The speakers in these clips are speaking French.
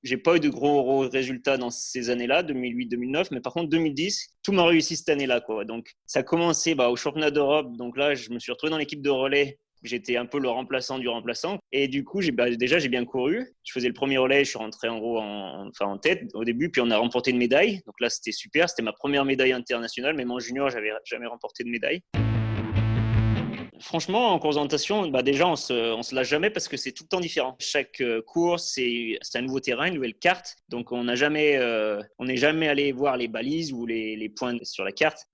J'ai pas eu de gros résultats dans ces années-là, 2008-2009, mais par contre 2010, tout m'a réussi cette année-là, quoi. Donc ça a commencé au championnat d'Europe. Donc là, je me suis retrouvé dans l'équipe de relais. J'étais un peu le remplaçant du remplaçant. Et du coup, j'ai bien couru. Je faisais le premier relais, je suis rentré en gros en tête au début, puis on a remporté une médaille. Donc là, c'était super. C'était ma première médaille internationale. Même en junior, j'avais jamais remporté de médaille. Franchement, en course d'orientation, déjà, on se lâche jamais parce que c'est tout le temps différent. Chaque course, c'est un nouveau terrain, une nouvelle carte. Donc, on n'est jamais allé voir les balises ou les points sur la carte.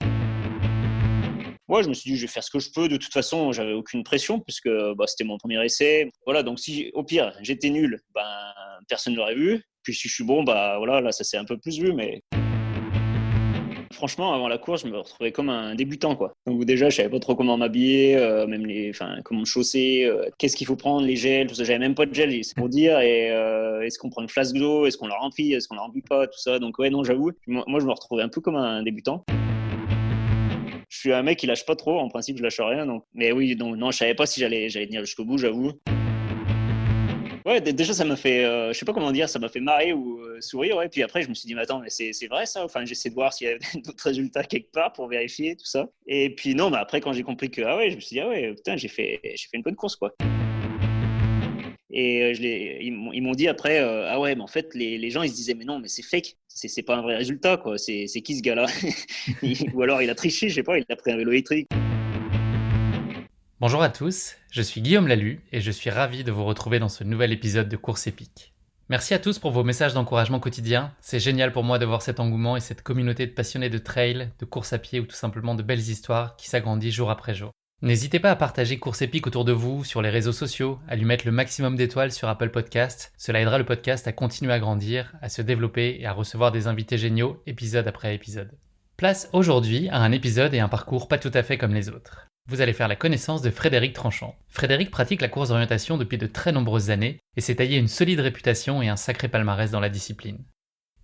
Moi, je me suis dit, je vais faire ce que je peux. De toute façon, j'avais aucune pression puisque c'était mon premier essai. Voilà, donc si au pire, j'étais nul, personne ne l'aurait vu. Puis si je suis bon, voilà, là, ça s'est un peu plus vu, mais franchement, avant la course, je me retrouvais comme un débutant, quoi. Donc déjà, je savais pas trop comment m'habiller, comment me chausser, qu'est-ce qu'il faut prendre, les gels, tout ça. J'avais même pas de gel, c'est pour dire. Et est-ce qu'on prend une flasque d'eau, est-ce qu'on la remplit, est-ce qu'on la remplit pas, tout ça. Donc ouais, non, j'avoue, moi, je me retrouvais un peu comme un débutant. Je suis un mec qui lâche pas trop, en principe, je lâche rien. Donc. Mais oui, donc, non, je savais pas si j'allais tenir jusqu'au bout, j'avoue. Ouais, déjà, ça m'a fait, je sais pas comment dire, ça m'a fait marrer ou sourire. Ouais. Puis après, je me suis dit, mais attends, mais c'est vrai ça? Enfin, j'essaie de voir s'il y a d'autres résultats quelque part pour vérifier tout ça. Et puis non, mais après, quand j'ai compris que, ah ouais, je me suis dit, ah ouais, putain, j'ai fait une bonne course, quoi. Et ils m'ont dit après, ah ouais, mais en fait, les gens, ils se disaient, mais non, mais c'est fake. C'est pas un vrai résultat, quoi. C'est qui ce gars-là? Ou alors, il a triché, je sais pas, il a pris un vélo électrique. Bonjour à tous, je suis Guillaume Lalu et je suis ravi de vous retrouver dans ce nouvel épisode de Course épique. Merci à tous pour vos messages d'encouragement quotidien, c'est génial pour moi de voir cet engouement et cette communauté de passionnés de trail, de course à pied ou tout simplement de belles histoires qui s'agrandit jour après jour. N'hésitez pas à partager Course épique autour de vous, sur les réseaux sociaux, à lui mettre le maximum d'étoiles sur Apple Podcast, cela aidera le podcast à continuer à grandir, à se développer et à recevoir des invités géniaux épisode après épisode. Place aujourd'hui à un épisode et un parcours pas tout à fait comme les autres. Vous allez faire la connaissance de Frédéric Tranchant. Frédéric pratique la course d'orientation depuis de très nombreuses années et s'est taillé une solide réputation et un sacré palmarès dans la discipline.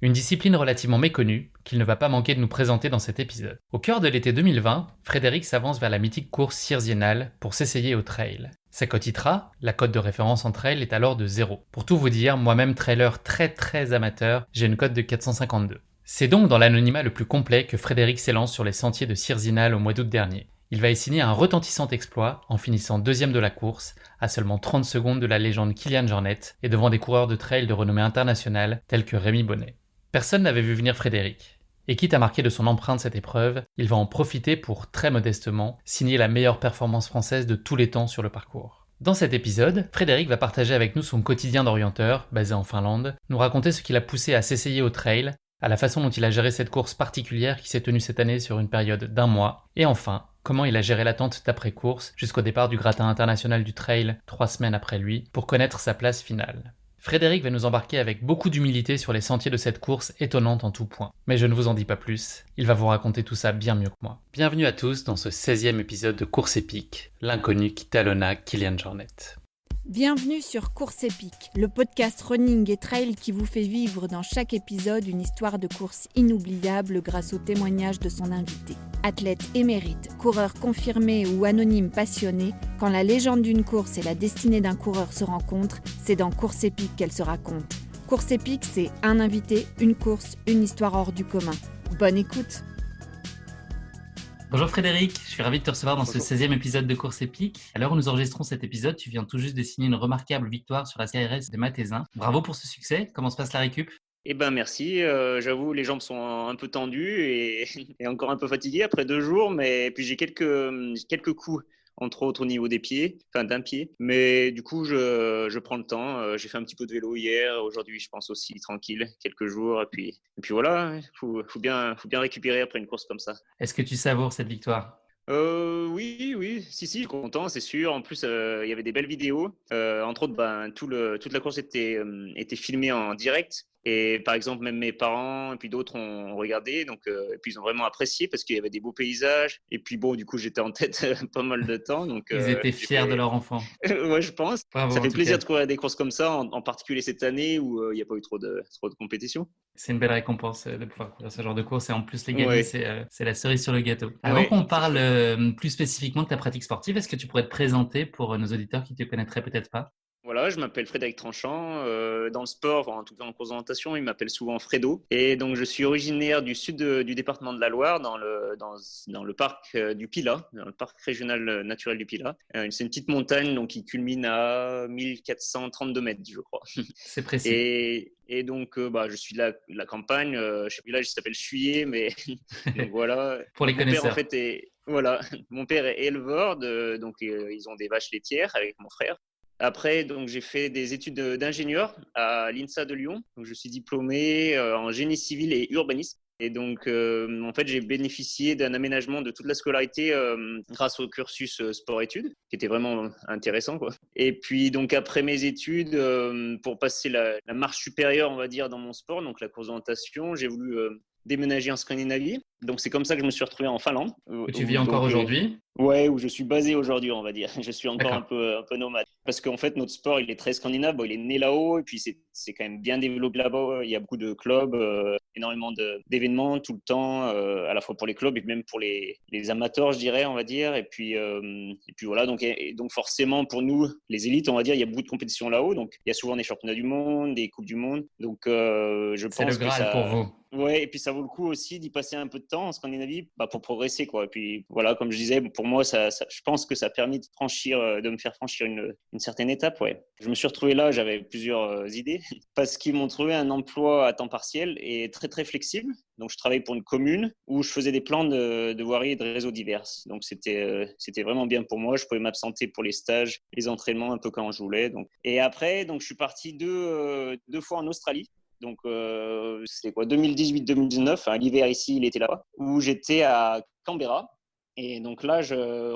Une discipline relativement méconnue qu'il ne va pas manquer de nous présenter dans cet épisode. Au cœur de l'été 2020, Frédéric s'avance vers la mythique course Cierziennal pour s'essayer au trail. Sa cote ITRA, la cote de référence en trail, est alors de 0. Pour tout vous dire, moi-même trailer très amateur, j'ai une cote de 452. C'est donc dans l'anonymat le plus complet que Frédéric s'élance sur les sentiers de Cierziennal au mois d'août dernier. Il va y signer un retentissant exploit en finissant deuxième de la course, à seulement 30 secondes de la légende Kilian Jornet et devant des coureurs de trail de renommée internationale tels que Rémi Bonnet. Personne n'avait vu venir Frédéric. Et quitte à marquer de son empreinte cette épreuve, il va en profiter pour, très modestement, signer la meilleure performance française de tous les temps sur le parcours. Dans cet épisode, Frédéric va partager avec nous son quotidien d'orienteur, basé en Finlande, nous raconter ce qui l'a poussé à s'essayer au trail, à la façon dont il a géré cette course particulière qui s'est tenue cette année sur une période d'1 mois, et enfin, comment il a géré l'attente d'après-course jusqu'au départ du gratin international du trail 3 semaines après lui pour connaître sa place finale. Frédéric va nous embarquer avec beaucoup d'humilité sur les sentiers de cette course étonnante en tout point. Mais je ne vous en dis pas plus, il va vous raconter tout ça bien mieux que moi. Bienvenue à tous dans ce 16e épisode de Course épique, l'inconnu qui talonna Kilian Jornet. Bienvenue sur Course épique, le podcast running et trail qui vous fait vivre dans chaque épisode une histoire de course inoubliable grâce au témoignage de son invité. Athlète émérite, coureur confirmé ou anonyme passionné, quand la légende d'une course et la destinée d'un coureur se rencontrent, c'est dans Course épique qu'elle se raconte. Course épique, c'est un invité, une course, une histoire hors du commun. Bonne écoute! Bonjour Frédéric, je suis ravi de te recevoir dans ce 16e épisode de Course épique. À l'heure où nous enregistrons cet épisode, tu viens tout juste de signer une remarquable victoire sur la CRS de Mathézin. Bravo pour ce succès, comment se passe la récup ? Eh ben merci, j'avoue les jambes sont un peu tendues et encore un peu fatigué après 2 jours, mais puis j'ai quelques coups, entre autres au niveau des pieds, enfin d'un pied. Mais du coup je prends le temps, j'ai fait un petit peu de vélo hier, aujourd'hui je pense aussi tranquille, quelques jours, et puis voilà, faut bien récupérer après une course comme ça. Est-ce que tu savoures cette victoire ? Oui, si, je suis content, c'est sûr. En plus, il y avait des belles vidéos. Entre autres, toute la course était filmée en direct. Et par exemple, même mes parents et puis d'autres ont regardé. Donc, et puis ils ont vraiment apprécié parce qu'il y avait des beaux paysages. Et puis bon, du coup, j'étais en tête pas mal de temps. Donc, Ils étaient fiers de leur enfant. Ouais, je pense. Bravo, Ça fait en tout plaisir cas. de courir des courses comme ça, en particulier cette année où il n'y a pas eu trop de compétition. C'est une belle récompense de pouvoir courir ce genre de course et en plus les gagner, Ouais. c'est la cerise sur le gâteau. Avant Ouais, qu'on parle plus spécifiquement de ta pratique sportive, est-ce que tu pourrais te présenter pour nos auditeurs qui ne te connaîtraient peut-être pas ? Voilà, je m'appelle Frédéric Tranchant. Dans le sport, en tout cas en course d'orientation, ils m'appellent souvent Fredo. Et donc, je suis originaire du sud du département de la Loire, dans le parc du Pilat, dans le parc régional naturel du Pilat. C'est une petite montagne donc, qui culmine à 1432 mètres, je crois. C'est précis. Et donc, je suis de la campagne. Je sais plus, là, il s'appelle Chuyer, mais donc voilà. Pour les Mon père, en connaisseurs. fait, voilà. Mon père est éleveur, donc ils ont des vaches laitières avec mon frère. Après, donc, j'ai fait des études d'ingénieur à l'INSA de Lyon. Donc, je suis diplômé en génie civil et urbanisme. Et donc, en fait, j'ai bénéficié d'un aménagement de toute la scolarité grâce au cursus sport-études, qui était vraiment intéressant, quoi. Et puis, donc, après mes études, pour passer la marche supérieure, on va dire, dans mon sport, donc la course d'orientation, j'ai voulu déménager en Scandinavie. Donc, c'est comme ça que je me suis retrouvé en Finlande. Où tu vis encore aujourd'hui? Ouais, où je suis basé aujourd'hui, on va dire. Je suis encore D'accord. un peu nomade. Parce qu'en fait, notre sport, il est très scandinave. Bon, il est né là-haut et puis c'est quand même bien développé là-bas. Il y a beaucoup de clubs, énormément d'événements tout le temps, à la fois pour les clubs et même pour les amateurs, je dirais, on va dire. Et puis voilà. Donc forcément, pour nous, les élites, on va dire, il y a beaucoup de compétitions là-haut. Donc, il y a souvent des championnats du monde, des coupes du monde. Donc, je C'est le pense que Graal pour ça. vous. Ouais, et puis ça vaut le coup aussi d'y passer un peu de temps en Scandinavie pour progresser, quoi. Et puis voilà, comme je disais, pour moi, je pense que ça a permis de me faire franchir une certaine étape, ouais. Je me suis retrouvé là, j'avais plusieurs idées, parce qu'ils m'ont trouvé un emploi à temps partiel et très, très flexible. Donc, je travaillais pour une commune où je faisais des plans de voirie et de réseaux divers. Donc, c'était vraiment bien pour moi. Je pouvais m'absenter pour les stages, les entraînements un peu quand je voulais. Donc. Et après, donc, je suis parti deux fois en Australie. Donc, c'était quoi, 2018-2019, hein, l'hiver ici, il était là-bas, où j'étais à Canberra. Et donc là,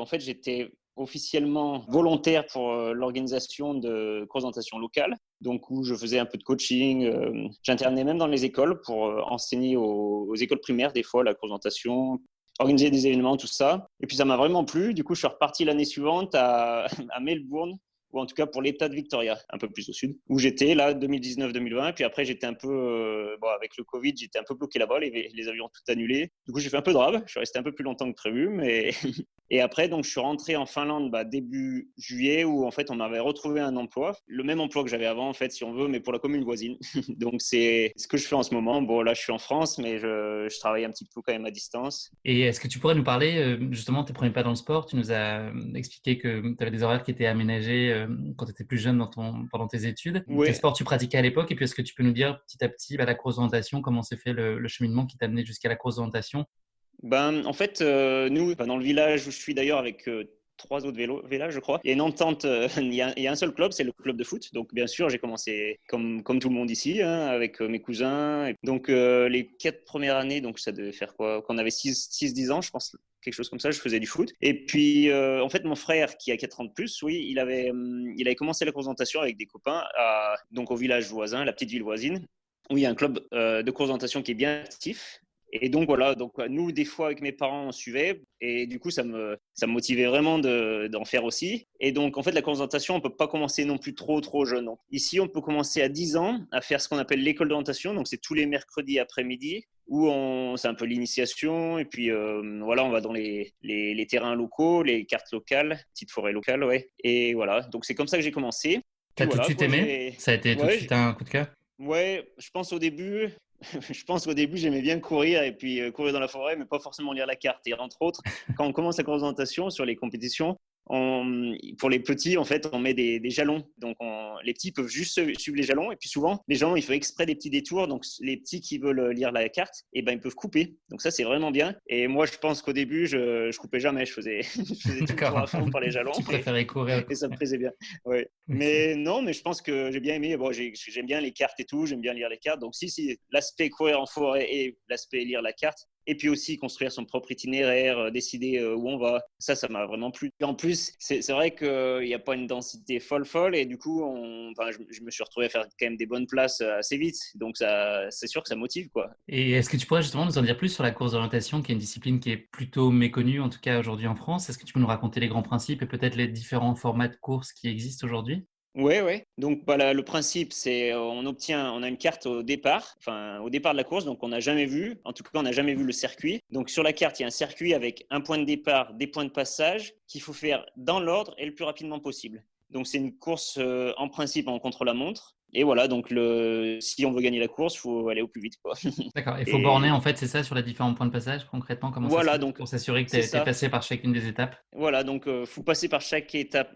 en fait, j'étais officiellement volontaire pour l'organisation de courses d'orientation locale, donc où je faisais un peu de coaching. J'internais même dans les écoles pour enseigner aux écoles primaires, des fois, la course d'orientation, organiser des événements, tout ça. Et puis, ça m'a vraiment plu. Du coup, je suis reparti l'année suivante à Melbourne, ou en tout cas pour l'État de Victoria, un peu plus au sud, où j'étais là 2019-2020. Puis après, j'étais un peu, avec le Covid, j'étais un peu bloqué là-bas, les avions tout annulés. Du coup, j'ai fait un peu de rab, je suis resté un peu plus longtemps que prévu, mais et après, donc, je suis rentré en Finlande début juillet, où en fait, on m'avait retrouvé un emploi, le même emploi que j'avais avant, en fait, si on veut, mais pour la commune voisine. Donc, c'est ce que je fais en ce moment. Bon, là, je suis en France, mais je travaille un petit peu quand même à distance. Et est-ce que tu pourrais nous parler justement de tes premiers pas dans le sport? Tu nous as expliqué que tu avais des horaires qui étaient aménagés quand tu étais plus jeune pendant tes études. Quel Ouais. sport tu pratiquais à l'époque? Et puis, est-ce que tu peux nous dire petit à petit la course d'orientation, comment s'est fait le cheminement qui t'a amené jusqu'à la course d'orientation? En fait, nous, dans le village où je suis d'ailleurs avec trois autres villages, je crois, il y a une entente, il y a un seul club, c'est le club de foot. Donc, bien sûr, j'ai commencé comme tout le monde ici, hein, avec mes cousins. Donc, les 4 premières années, donc ça devait faire quoi? Quand on avait 6-10 ans, je pense, quelque chose comme ça, je faisais du foot. Et puis, en fait, mon frère, qui a 4 ans de plus, oui, il avait commencé la course d'orientation avec des copains donc au village voisin, la petite ville voisine, où il y a un club de course d'orientation qui est bien actif. Et donc voilà, donc nous des fois avec mes parents on suivait et du coup ça me motivait vraiment d'en faire aussi. Et donc en fait la course d'orientation on peut pas commencer non plus trop jeune. Donc, ici on peut commencer à 10 ans à faire ce qu'on appelle l'école d'orientation, donc c'est tous les mercredis après-midi où c'est un peu l'initiation et puis voilà on va dans les terrains locaux, les cartes locales, petites forêts locales, ouais. Et voilà, donc c'est comme ça que j'ai commencé. Puis T'as tout de voilà suite quoi, aimé? Ça a été tout de ouais, suite un coup de cœur? ouais, je pense au début, j'aimais bien courir et puis courir dans la forêt, mais pas forcément lire la carte. Et entre autres, quand on commence la course d'orientation sur les compétitions, pour les petits, en fait, on met des jalons. Donc, les petits peuvent juste suivre les jalons. Et puis souvent, les jalons, il faut exprès des petits détours. Donc, les petits qui veulent lire la carte, et ben, ils peuvent couper. Donc, ça, c'est vraiment bien. Et moi, je pense qu'au début, je coupais jamais. Je faisais tout le tour D'accord. à fond par les jalons Tu préférais courir. et ça me plaisait bien. Ouais. Ok. Mais non, mais je pense que j'ai bien aimé. Bon, j'aime bien les cartes et tout. J'aime bien lire les cartes. Donc, si, l'aspect courir en forêt et l'aspect lire la carte, et puis aussi construire son propre itinéraire, décider où on va. Ça m'a vraiment plu. Et en plus, c'est vrai qu'il n'y a pas une densité folle, et du coup, je me suis retrouvé à faire quand même des bonnes places assez vite. Donc, c'est sûr que ça motive, quoi. Et est-ce que tu pourrais justement nous en dire plus sur la course d'orientation, qui est une discipline qui est plutôt méconnue, en tout cas aujourd'hui en France? Est-ce que tu peux nous raconter les grands principes et peut-être les différents formats de course qui existent aujourd'hui? Ouais, ouais. Donc, voilà, le principe, c'est on a une carte au départ, enfin, au départ de la course, donc on n'a jamais vu, en tout cas, on n'a jamais vu le circuit. Donc, sur la carte, il y a un circuit avec un point de départ, des points de passage qu'il faut faire dans l'ordre et le plus rapidement possible. Donc c'est une course en principe en contre-la-montre. Et voilà, donc si on veut gagner la course, il faut aller au plus vite, quoi. D'accord. Il faut borner, Et en fait, c'est ça, sur les différents points de passage, concrètement, comment ça se voilà, passe donc pour s'assurer que c'est tu es ça. passé par chacune des étapes? Voilà, donc faut passer par chaque étape,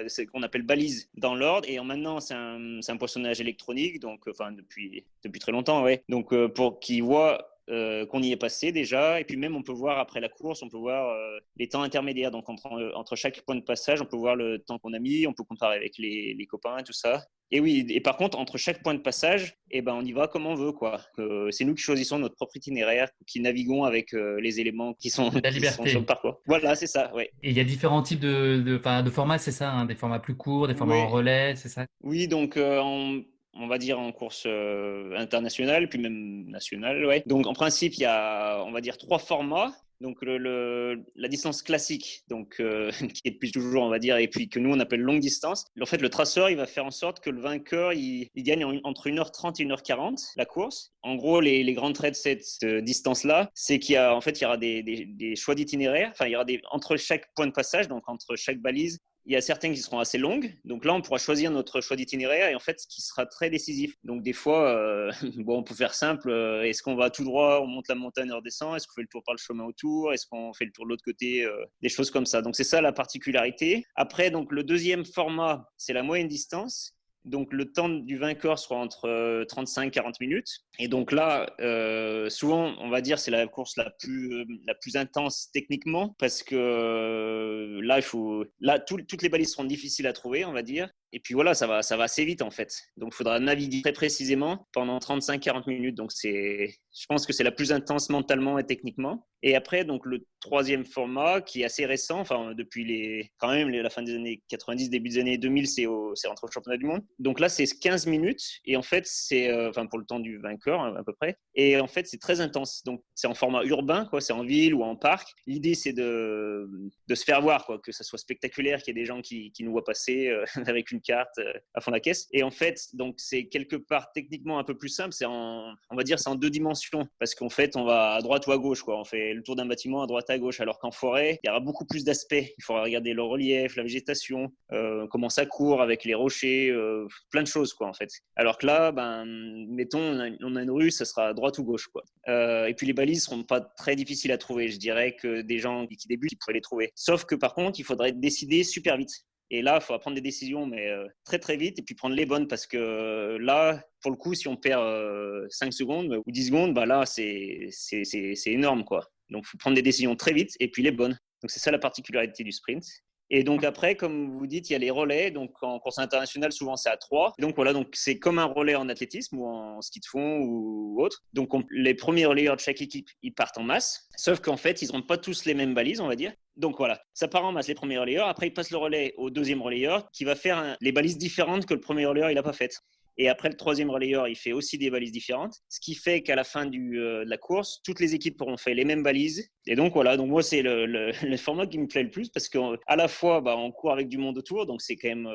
c'est qu'on appelle balise dans l'ordre. Et maintenant, c'est un poinçonnage électronique, donc enfin depuis très longtemps, ouais. Donc pour qu'ils voient qu'on y est passé déjà, et puis même on peut voir après la course, on peut voir les temps intermédiaires. Donc entre chaque point de passage, on peut voir le temps qu'on a mis, on peut comparer avec les copains, tout ça. Et oui, et par contre, entre chaque point de passage, eh ben, on y va comme on veut, quoi. C'est nous qui choisissons notre propre itinéraire, qui naviguons avec les éléments qui sont, C'est de la qui sont sur le liberté. parcours. Voilà, c'est ça, ouais. Et il y a différents types de formats, c'est ça, hein, des formats plus courts, des formats en Oui, relais, c'est ça? oui, donc on va dire en course internationale, puis même nationale, ouais. Donc en principe, il y a, on va dire, 3 formats. Donc la distance classique, donc qui est depuis toujours, on va dire, et puis que nous on appelle longue distance. En fait, le traceur, il va faire en sorte que le vainqueur, il gagne entre 1h30 et 1h40 la course. En gros, les grands traits de cette distance-là, c'est qu'il y a, en fait, il y aura des choix d'itinéraire. Enfin, il y aura entre chaque point de passage, donc entre chaque balise, il y a certaines qui seront assez longues. Donc là, on pourra choisir notre choix d'itinéraire et en fait, ce qui sera très décisif. Donc des fois, bon, on peut faire simple. Est-ce qu'on va tout droit, on monte la montagne, on redescend? Est-ce qu'on fait le tour par le chemin autour? Est-ce qu'on fait le tour de l'autre côté? Des choses comme ça. Donc c'est ça la particularité. Après, donc le deuxième format, c'est la moyenne distance. Donc le temps du vainqueur sera entre 35 et 40 minutes. Et donc là, souvent, on va dire c'est la course la plus intense techniquement parce que là, toutes les balises seront difficiles à trouver, on va dire. Et puis voilà, ça va assez vite en fait. Donc il faudra naviguer très précisément pendant 35-40 minutes. Donc je pense que c'est la plus intense mentalement et techniquement. Et après, donc le troisième format qui est assez récent, enfin depuis quand même la fin des années 90, début des années 2000, c'est rentré au championnat du monde. Donc là, c'est 15 minutes et en fait, c'est enfin pour le temps du vainqueur à peu près. Et en fait, c'est très intense. Donc c'est en format urbain, quoi. C'est en ville ou en parc. L'idée, c'est de se faire voir, quoi, que ça soit spectaculaire, qu'il y ait des gens qui nous voient passer avec une carte à fond la caisse. Et en fait, donc c'est quelque part techniquement un peu plus simple. On va dire, c'est en 2 dimensions parce qu'en fait, on va à droite ou à gauche, quoi. On fait le tour d'un bâtiment à droite à gauche, alors qu'en forêt, il y aura beaucoup plus d'aspects. Il faudra regarder le relief, la végétation, comment ça court avec les rochers, plein de choses, quoi, en fait. Alors que là, mettons, on a une rue, ça sera à droite ou gauche, quoi. Et puis les balises seront pas très difficiles à trouver. Je dirais que des gens qui débutent, ils pourraient les trouver. Sauf que par contre, il faudrait décider super vite. Et là, il faudra prendre des décisions, mais très très vite, et puis prendre les bonnes, parce que là, pour le coup, si on perd 5 secondes ou 10 secondes, là, c'est énorme, quoi. Donc, il faut prendre des décisions très vite, et puis les bonnes. Donc, c'est ça la particularité du sprint. Et donc après, comme vous dites, il y a les relais. Donc en course internationale, souvent c'est à 3. Et donc voilà, donc c'est comme un relais en athlétisme ou en ski de fond ou autre. Donc les premiers relayeurs de chaque équipe, ils partent en masse. Sauf qu'en fait, ils n'auront pas tous les mêmes balises, on va dire. Donc voilà, ça part en masse les premiers relayeurs. Après, ils passent le relais au deuxième relayeur qui va faire les balises différentes que le premier relayeur il n'a pas faites. Et après, le troisième relayeur, il fait aussi des balises différentes. Ce qui fait qu'à la fin de la course, toutes les équipes auront fait les mêmes balises. Et donc, voilà. Donc, moi, c'est le format qui me plaît le plus parce qu'à la fois, on court avec du monde autour. Donc, c'est quand même,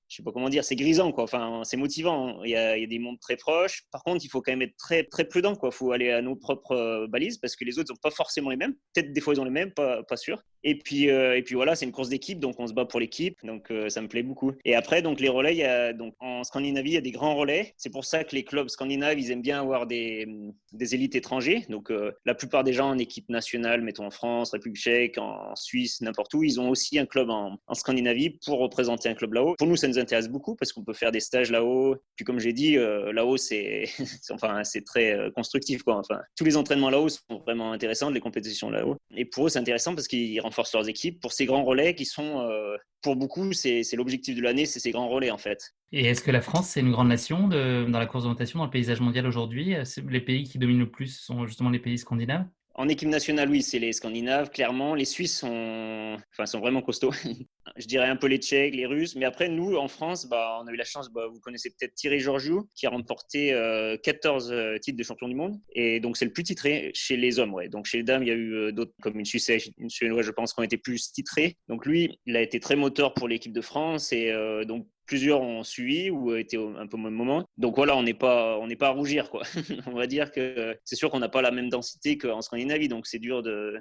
je sais pas comment dire, c'est grisant, quoi. Enfin, c'est motivant. Il y a des mondes très proches. Par contre, il faut quand même être très, très prudent, quoi. Il faut aller à nos propres balises parce que les autres n'ont pas forcément les mêmes. Peut-être des fois, ils ont les mêmes, pas sûr. Et puis voilà, c'est une course d'équipe. Donc, on se bat pour l'équipe. Donc, ça me plaît beaucoup. Et après, donc, les relais, donc, en Scandinavie, il y a des grands relais. C'est pour ça que les clubs scandinaves, ils aiment bien avoir des élites étrangers. Donc, la plupart des gens en équipe nationale, mettons en France, République tchèque, en Suisse, n'importe où, ils ont aussi un club en Scandinavie pour représenter un club là-haut. Pour nous, ça nous intéresse beaucoup parce qu'on peut faire des stages là-haut. Puis, comme j'ai dit, là-haut, c'est très constructif, quoi. Enfin, tous les entraînements là-haut sont vraiment intéressants, les compétitions là-haut. Et pour eux, c'est intéressant parce qu'ils renforcent leurs équipes pour ces grands relais qui sont, pour beaucoup, c'est l'objectif de l'année, c'est ces grands relais, en fait. Et est-ce que la France, c'est une grande nation dans la course d'orientation, dans le paysage mondial aujourd'hui? Les pays qui dominent le plus sont justement les pays scandinaves? En équipe nationale, oui, c'est les Scandinaves, clairement. Les Suisses sont vraiment costauds. Je dirais un peu les Tchèques, les Russes. Mais après, nous, en France, on a eu la chance, vous connaissez peut-être Thierry Georgiou, qui a remporté 14 titres de champion du monde. Et donc, c'est le plus titré chez les hommes. Ouais. Donc, chez les dames, il y a eu d'autres, comme une Suissesse, une Suédoise, je pense, qui ont été plus titrés. Donc, lui, il a été très moteur pour l'équipe de France. Et donc, plusieurs ont suivi ou étaient un peu au même moment. Donc voilà, on n'est pas à rougir, quoi. On va dire que c'est sûr qu'on n'a pas la même densité qu'en Scandinavie, donc c'est dur de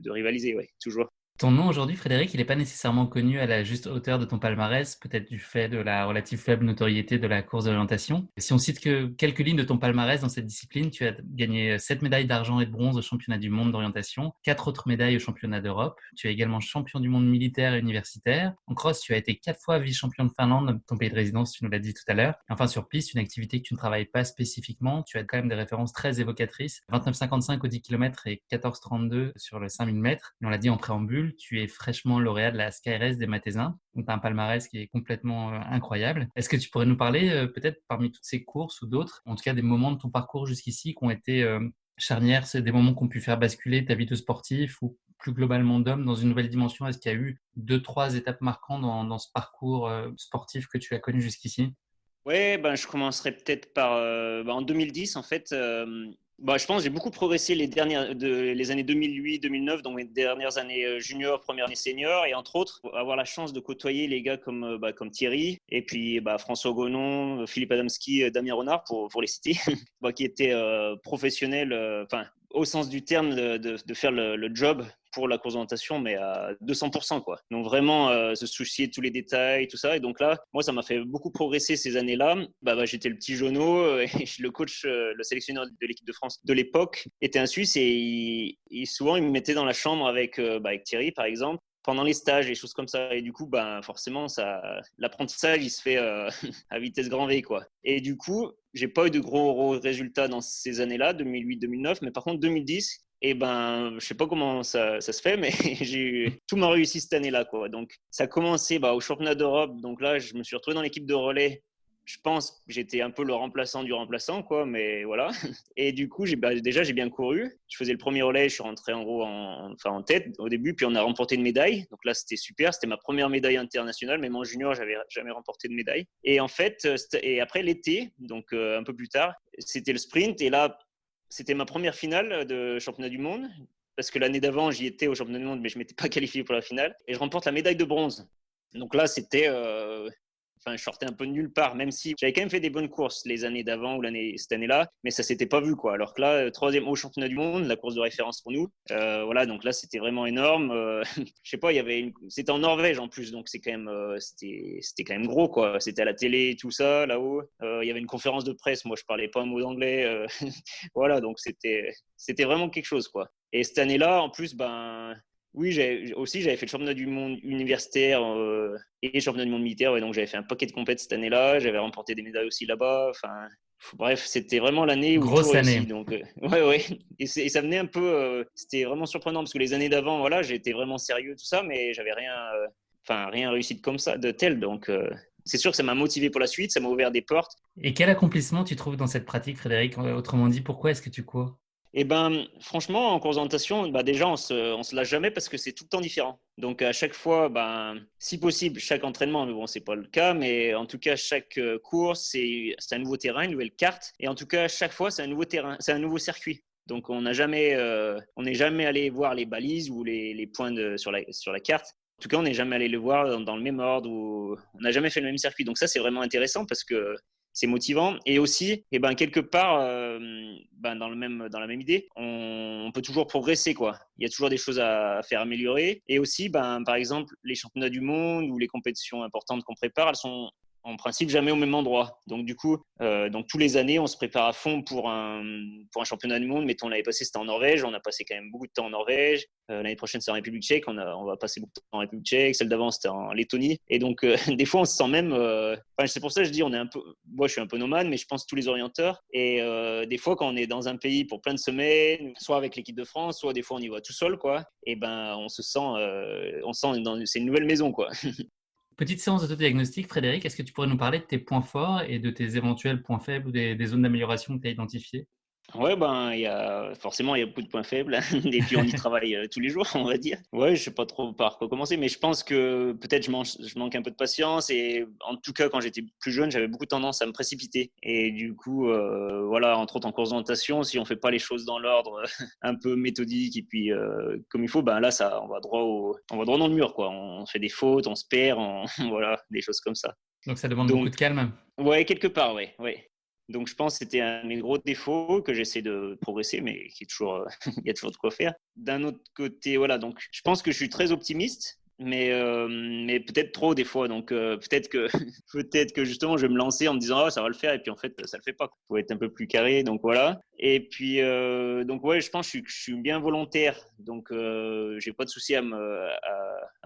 rivaliser, ouais, toujours. Ton nom aujourd'hui, Frédéric, il n'est pas nécessairement connu à la juste hauteur de ton palmarès, peut-être du fait de la relative faible notoriété de la course d'orientation. Si on cite que quelques lignes de ton palmarès dans cette discipline, tu as gagné 7 médailles d'argent et de bronze au championnat du monde d'orientation, 4 autres médailles au championnat d'Europe. Tu es également champion du monde militaire et universitaire. En cross, tu as été 4 fois vice-champion de Finlande, ton pays de résidence, tu nous l'as dit tout à l'heure. Enfin, sur piste, une activité que tu ne travailles pas spécifiquement, tu as quand même des références très évocatrices. 29,55 au 10 km et 14,32 sur le 5000 mètres. Et on l'a dit en préambule, tu es fraîchement lauréat de la SkyRace des Mathésins. Donc, tu as un palmarès qui est complètement incroyable. Est-ce que tu pourrais nous parler, peut-être parmi toutes ces courses ou d'autres, en tout cas des moments de ton parcours jusqu'ici qui ont été charnières, c'est des moments qui ont pu faire basculer ta vie de sportif ou plus globalement d'homme dans une nouvelle dimension? Est-ce qu'il y a eu 2-3 étapes marquantes dans ce parcours sportif que tu as connu jusqu'ici? Ouais, ben, je commencerai peut-être par en 2010 en fait. Je pense que j'ai beaucoup progressé les années 2008-2009, donc mes dernières années junior, première année senior, et entre autres avoir la chance de côtoyer les gars comme Thierry, et puis François Gonon, Philippe Adamski, Damien Renard pour les citer, qui étaient professionnels, au sens du terme de faire le job pour la course d'orientation, mais à 200%, quoi. Donc vraiment se soucier de tous les détails, tout ça. Et donc là, moi, ça m'a fait beaucoup progresser ces années-là. J'étais le petit jauneau et le coach, le sélectionneur de l'équipe de France de l'époque était un Suisse et souvent il me mettait dans la chambre avec Thierry, par exemple, pendant les stages et choses comme ça. Et du coup, forcément, l'apprentissage, il se fait à vitesse grand V, quoi. Et du coup, j'ai pas eu de gros résultats dans ces années-là, 2008-2009, mais par contre, 2010, je sais pas comment ça se fait, mais tout m'a réussi cette année-là, quoi. Donc, ça a commencé au championnat d'Europe. Donc là, je me suis retrouvé dans l'équipe de relais. Je pense que j'étais un peu le remplaçant du remplaçant, quoi, mais voilà. Et du coup, j'ai bien couru. Je faisais le premier relais, je suis rentré en gros en tête au début, puis on a remporté une médaille. Donc là, c'était super. C'était ma première médaille internationale, même en junior, j'avais jamais remporté de médaille. Et en fait, et après l'été, donc un peu plus tard, c'était le sprint. Et là, c'était ma première finale de championnat du monde. Parce que l'année d'avant, j'y étais au championnat du monde, mais je ne m'étais pas qualifié pour la finale. Et je remporte la médaille de bronze. Donc là, c'était je sortais un peu de nulle part, même si j'avais quand même fait des bonnes courses les années d'avant ou cette année-là, mais ça s'était pas vu, quoi. Alors que là, troisième au championnat du monde, la course de référence pour nous. Voilà, donc là, c'était vraiment énorme. Je sais pas, c'était en Norvège en plus, donc c'était quand même gros, quoi. C'était à la télé et tout ça, là-haut. Il y avait une conférence de presse. Moi, je parlais pas un mot d'anglais. Voilà, donc c'était vraiment quelque chose, quoi. Et cette année-là, en plus, oui, j'avais fait le championnat du monde universitaire et le championnat du monde militaire. Ouais, donc, j'avais fait un paquet de compètes cette année-là. J'avais remporté des médailles aussi là-bas. Enfin, bref, c'était vraiment l'année où tout Grosse année. réussit. Donc, ouais. Et ça venait un peu. C'était vraiment surprenant parce que les années d'avant, voilà, j'étais vraiment sérieux, tout ça, mais j'avais rien réussi comme ça, de tel. Donc, c'est sûr que ça m'a motivé pour la suite. Ça m'a ouvert des portes. Et quel accomplissement tu trouves dans cette pratique, Frédéric? Autrement dit, pourquoi est-ce que tu cours? Franchement, en course d'orientation, déjà, on se lâche jamais parce que c'est tout le temps différent. Donc, à chaque fois, si possible, chaque entraînement, mais bon, c'est pas le cas, mais en tout cas, chaque course, c'est un nouveau terrain, une nouvelle carte. Et en tout cas, chaque fois, c'est un nouveau terrain, c'est un nouveau circuit. Donc, on n'est jamais allé voir les balises ou les points sur la carte. En tout cas, on n'est jamais allé le voir dans le même ordre ou on n'a jamais fait le même circuit. Donc, ça, c'est vraiment intéressant parce que c'est motivant. Et aussi, quelque part, dans la même idée, on peut toujours progresser, quoi. Il y a toujours des choses à faire améliorer. Et aussi, par exemple, les championnats du monde ou les compétitions importantes qu'on prépare, elles sont en principe jamais au même endroit. Donc du coup, tous les années, on se prépare à fond pour un championnat du monde. Mettons, l'année passée, c'était en Norvège. On a passé quand même beaucoup de temps en Norvège. L'année prochaine, c'est en République tchèque. On va passer beaucoup de temps en République tchèque. Celle d'avant, c'était en Lettonie. Et donc, des fois, on se sent même... c'est pour ça que je dis, moi, je suis un peu nomade, mais je pense tous les orienteurs. Et des fois, quand on est dans un pays pour plein de semaines, soit avec l'équipe de France, soit des fois, on y va tout seul, quoi. Et on se sent c'est une nouvelle maison, quoi. Petite séance d'autodiagnostic, Frédéric, est-ce que tu pourrais nous parler de tes points forts et de tes éventuels points faibles ou des zones d'amélioration que tu as identifiées? Ouais, forcément, il y a beaucoup de points faibles. Et puis, on y travaille tous les jours, on va dire. Ouais, je sais pas trop par quoi commencer, mais je pense que peut-être je manque un peu de patience. Et en tout cas, quand j'étais plus jeune, j'avais beaucoup tendance à me précipiter. Et du coup, voilà, entre autres en course d'orientation, si on fait pas les choses dans l'ordre un peu méthodique et puis comme il faut, là, on va droit dans le mur, quoi. On fait des fautes, on se perd, voilà, des choses comme ça. Donc ça demande beaucoup Donc, de calme. ouais, quelque part, ouais. Donc je pense que c'était un de mes gros défauts que j'essaie de progresser, mais qui est toujours, il y a toujours de quoi faire. D'un autre côté, voilà, donc je pense que je suis très optimiste. Mais peut-être trop des fois. Donc peut-être que peut-être que justement je vais me lancer en me disant ça va le faire et puis en fait ça le fait pas. Il faut être un peu plus carré. Donc voilà. Et puis donc ouais, je pense que je suis bien volontaire. Donc j'ai pas de souci à me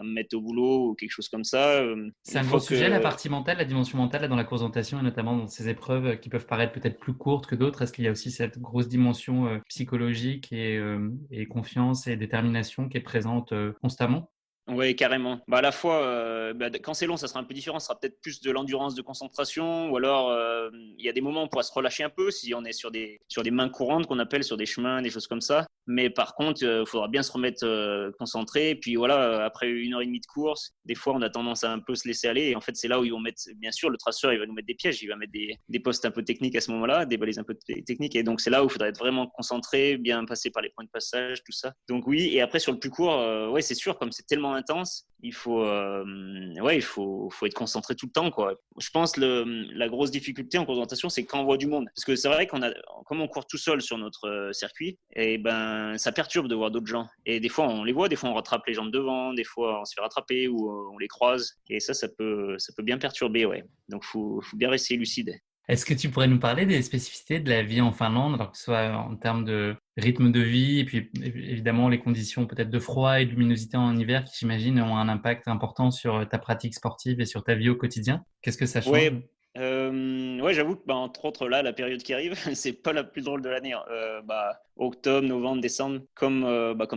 mettre au boulot ou quelque chose comme ça. C'est Une un gros fois sujet, la que partie mentale, la dimension mentale là, dans la course d'orientation et notamment dans ces épreuves qui peuvent paraître peut-être plus courtes que d'autres. Est-ce qu'il y a aussi cette grosse dimension psychologique et confiance et détermination qui est présente constamment? ouais, carrément. Bah, à la fois, quand c'est long, ça sera un peu différent. Ça sera peut-être plus de l'endurance de concentration, ou alors il y a des moments où on pourra se relâcher un peu si on est sur des mains courantes qu'on appelle, sur des chemins, des choses comme ça. Mais par contre, il faudra bien se remettre concentré. Et puis voilà, après 1 heure et demie de course, des fois, on a tendance à un peu se laisser aller. Et en fait, c'est là où ils vont mettre, bien sûr, le traceur, il va nous mettre des pièges. Il va mettre des postes un peu techniques à ce moment-là, des balises un peu techniques. Et donc, c'est là où il faudra être vraiment concentré, bien passer par les points de passage, tout ça. Donc oui, et après, sur le plus court, ouais, c'est sûr, comme c'est tellement intense, il faut être concentré tout le temps, quoi. Je pense la grosse difficulté en course d'orientation, c'est quand on voit du monde. Parce que c'est vrai comme on court tout seul sur notre circuit, et ben, ça perturbe de voir d'autres gens. Et des fois, on les voit, des fois, on rattrape les gens de devant, des fois, on se fait rattraper ou on les croise. Et ça peut bien perturber, ouais. Donc, faut bien rester lucide. Est-ce que tu pourrais nous parler des spécificités de la vie en Finlande, alors que ce soit en termes de rythme de vie et puis évidemment les conditions peut-être de froid et de luminosité en hiver qui, j'imagine, ont un impact important sur ta pratique sportive et sur ta vie au quotidien? Qu'est-ce que ça change? Ouais, ouais, j'avoue que entre autres là, la période qui arrive, c'est pas la plus drôle de l'année, hein. Octobre, novembre, décembre, comme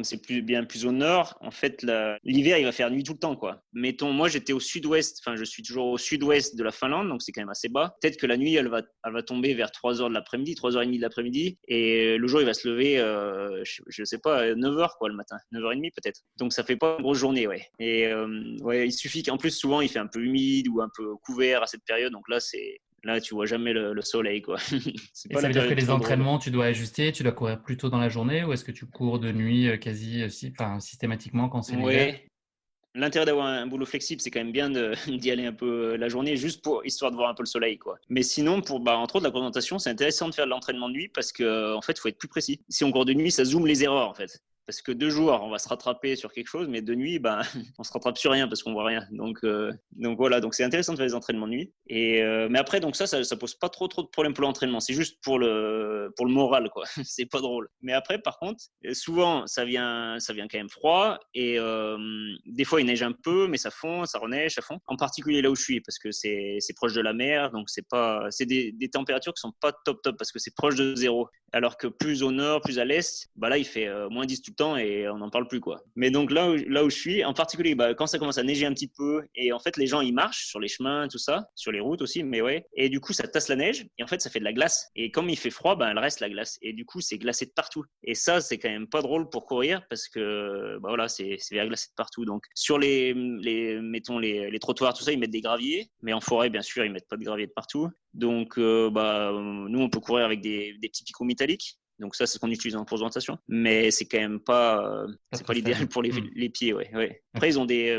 c'est plus au nord, en fait l'hiver il va faire nuit tout le temps, quoi. Mettons, moi j'étais au sud-ouest, enfin je suis toujours au sud-ouest de la Finlande, donc c'est quand même assez bas. Peut-être que la nuit elle va tomber vers 3 heures de l'après-midi, 3h30 de l'après-midi, et le jour il va se lever, je sais pas, 9h quoi le matin, 9h30 peut-être. Donc ça fait pas une grosse journée, ouais. Et ouais, il suffit qu'en plus souvent il fait un peu humide ou un peu couvert à cette période, donc là tu vois jamais le soleil, quoi. C'est Et pas ça la veut dire que période les trop drôle. entraînements, tu dois ajuster, tu dois courir plus tôt dans la journée ou est-ce que tu cours de nuit enfin, systématiquement quand c'est l'hiver? Ouais. L'intérêt d'avoir un boulot flexible, c'est quand même bien d'y aller un peu la journée, juste pour histoire de voir un peu le soleil, quoi. Mais sinon, entre autres, la présentation, c'est intéressant de faire de l'entraînement de nuit parce que, en fait, il faut être plus précis. Si on court de nuit, ça zoome les erreurs, en fait. Parce que 2 jours, on va se rattraper sur quelque chose, mais de nuit, on se rattrape sur rien parce qu'on voit rien. Donc voilà, donc c'est intéressant de faire des entraînements de nuit. Mais après, donc ça pose pas trop de problèmes pour l'entraînement. C'est juste pour le moral, quoi. C'est pas drôle. Mais après, par contre, souvent, ça vient quand même froid et des fois, il neige un peu, mais ça fond, ça reneige, ça fond. En particulier là où je suis, parce que c'est proche de la mer, donc c'est des températures qui sont pas top parce que c'est proche de zéro. Alors que plus au nord, plus à l'est, là il fait -10 tout le temps et on n'en parle plus, quoi. Mais donc là où je suis, en particulier, quand ça commence à neiger un petit peu et en fait les gens ils marchent sur les chemins, tout ça, sur les routes aussi, mais ouais. Et du coup ça tasse la neige et en fait ça fait de la glace. Et comme il fait froid, elle reste la glace. Et du coup c'est glacé de partout. Et ça c'est quand même pas drôle pour courir parce que voilà c'est verglacé de partout. Donc sur mettons les trottoirs, tout ça, ils mettent des graviers, mais en forêt bien sûr ils mettent pas de gravier de partout. Donc, nous, on peut courir avec des petits picots métalliques. Donc ça, c'est ce qu'on utilise en présentation. Mais c'est quand même c'est pas l'idéal pour les pieds, ouais. Après, ils ont des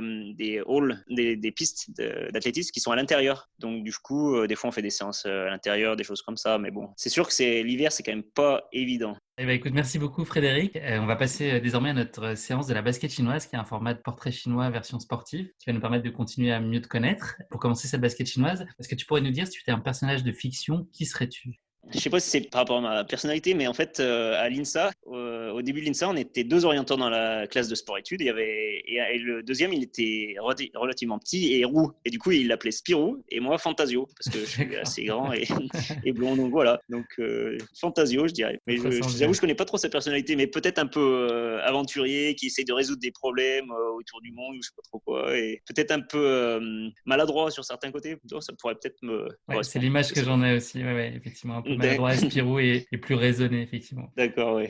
halls, des pistes d'athlétisme qui sont à l'intérieur. Donc du coup, des fois, on fait des séances à l'intérieur, des choses comme ça. Mais bon, c'est sûr que l'hiver, c'est quand même pas évident. Eh ben, écoute, merci beaucoup Frédéric. On va passer désormais à notre séance de la basket chinoise, qui est un format de portrait chinois version sportive, qui va nous permettre de continuer à mieux te connaître. Pour commencer cette basket chinoise, est-ce que tu pourrais nous dire si tu étais un personnage de fiction, qui serais-tu? Je sais pas si c'est par rapport à ma personnalité, mais en fait, à l'INSA, au début de l'INSA, on était 2 orienteurs dans la classe de sport-études. Et le deuxième, il était relativement petit et roux. Et du coup, il l'appelait Spirou et moi Fantasio, parce que je suis assez grand et blond. Donc voilà. Donc Fantasio, je dirais. Mais j'avoue, je connais pas trop sa personnalité, mais peut-être un peu aventurier, qui essaye de résoudre des problèmes autour du monde, ou je sais pas trop quoi. Et peut-être un peu maladroit sur certains côtés. Donc, ça pourrait peut-être me correspondre. C'est l'image que j'en ai aussi, effectivement. Un peu maladroit, Spirou et plus raisonné, effectivement. D'accord, oui.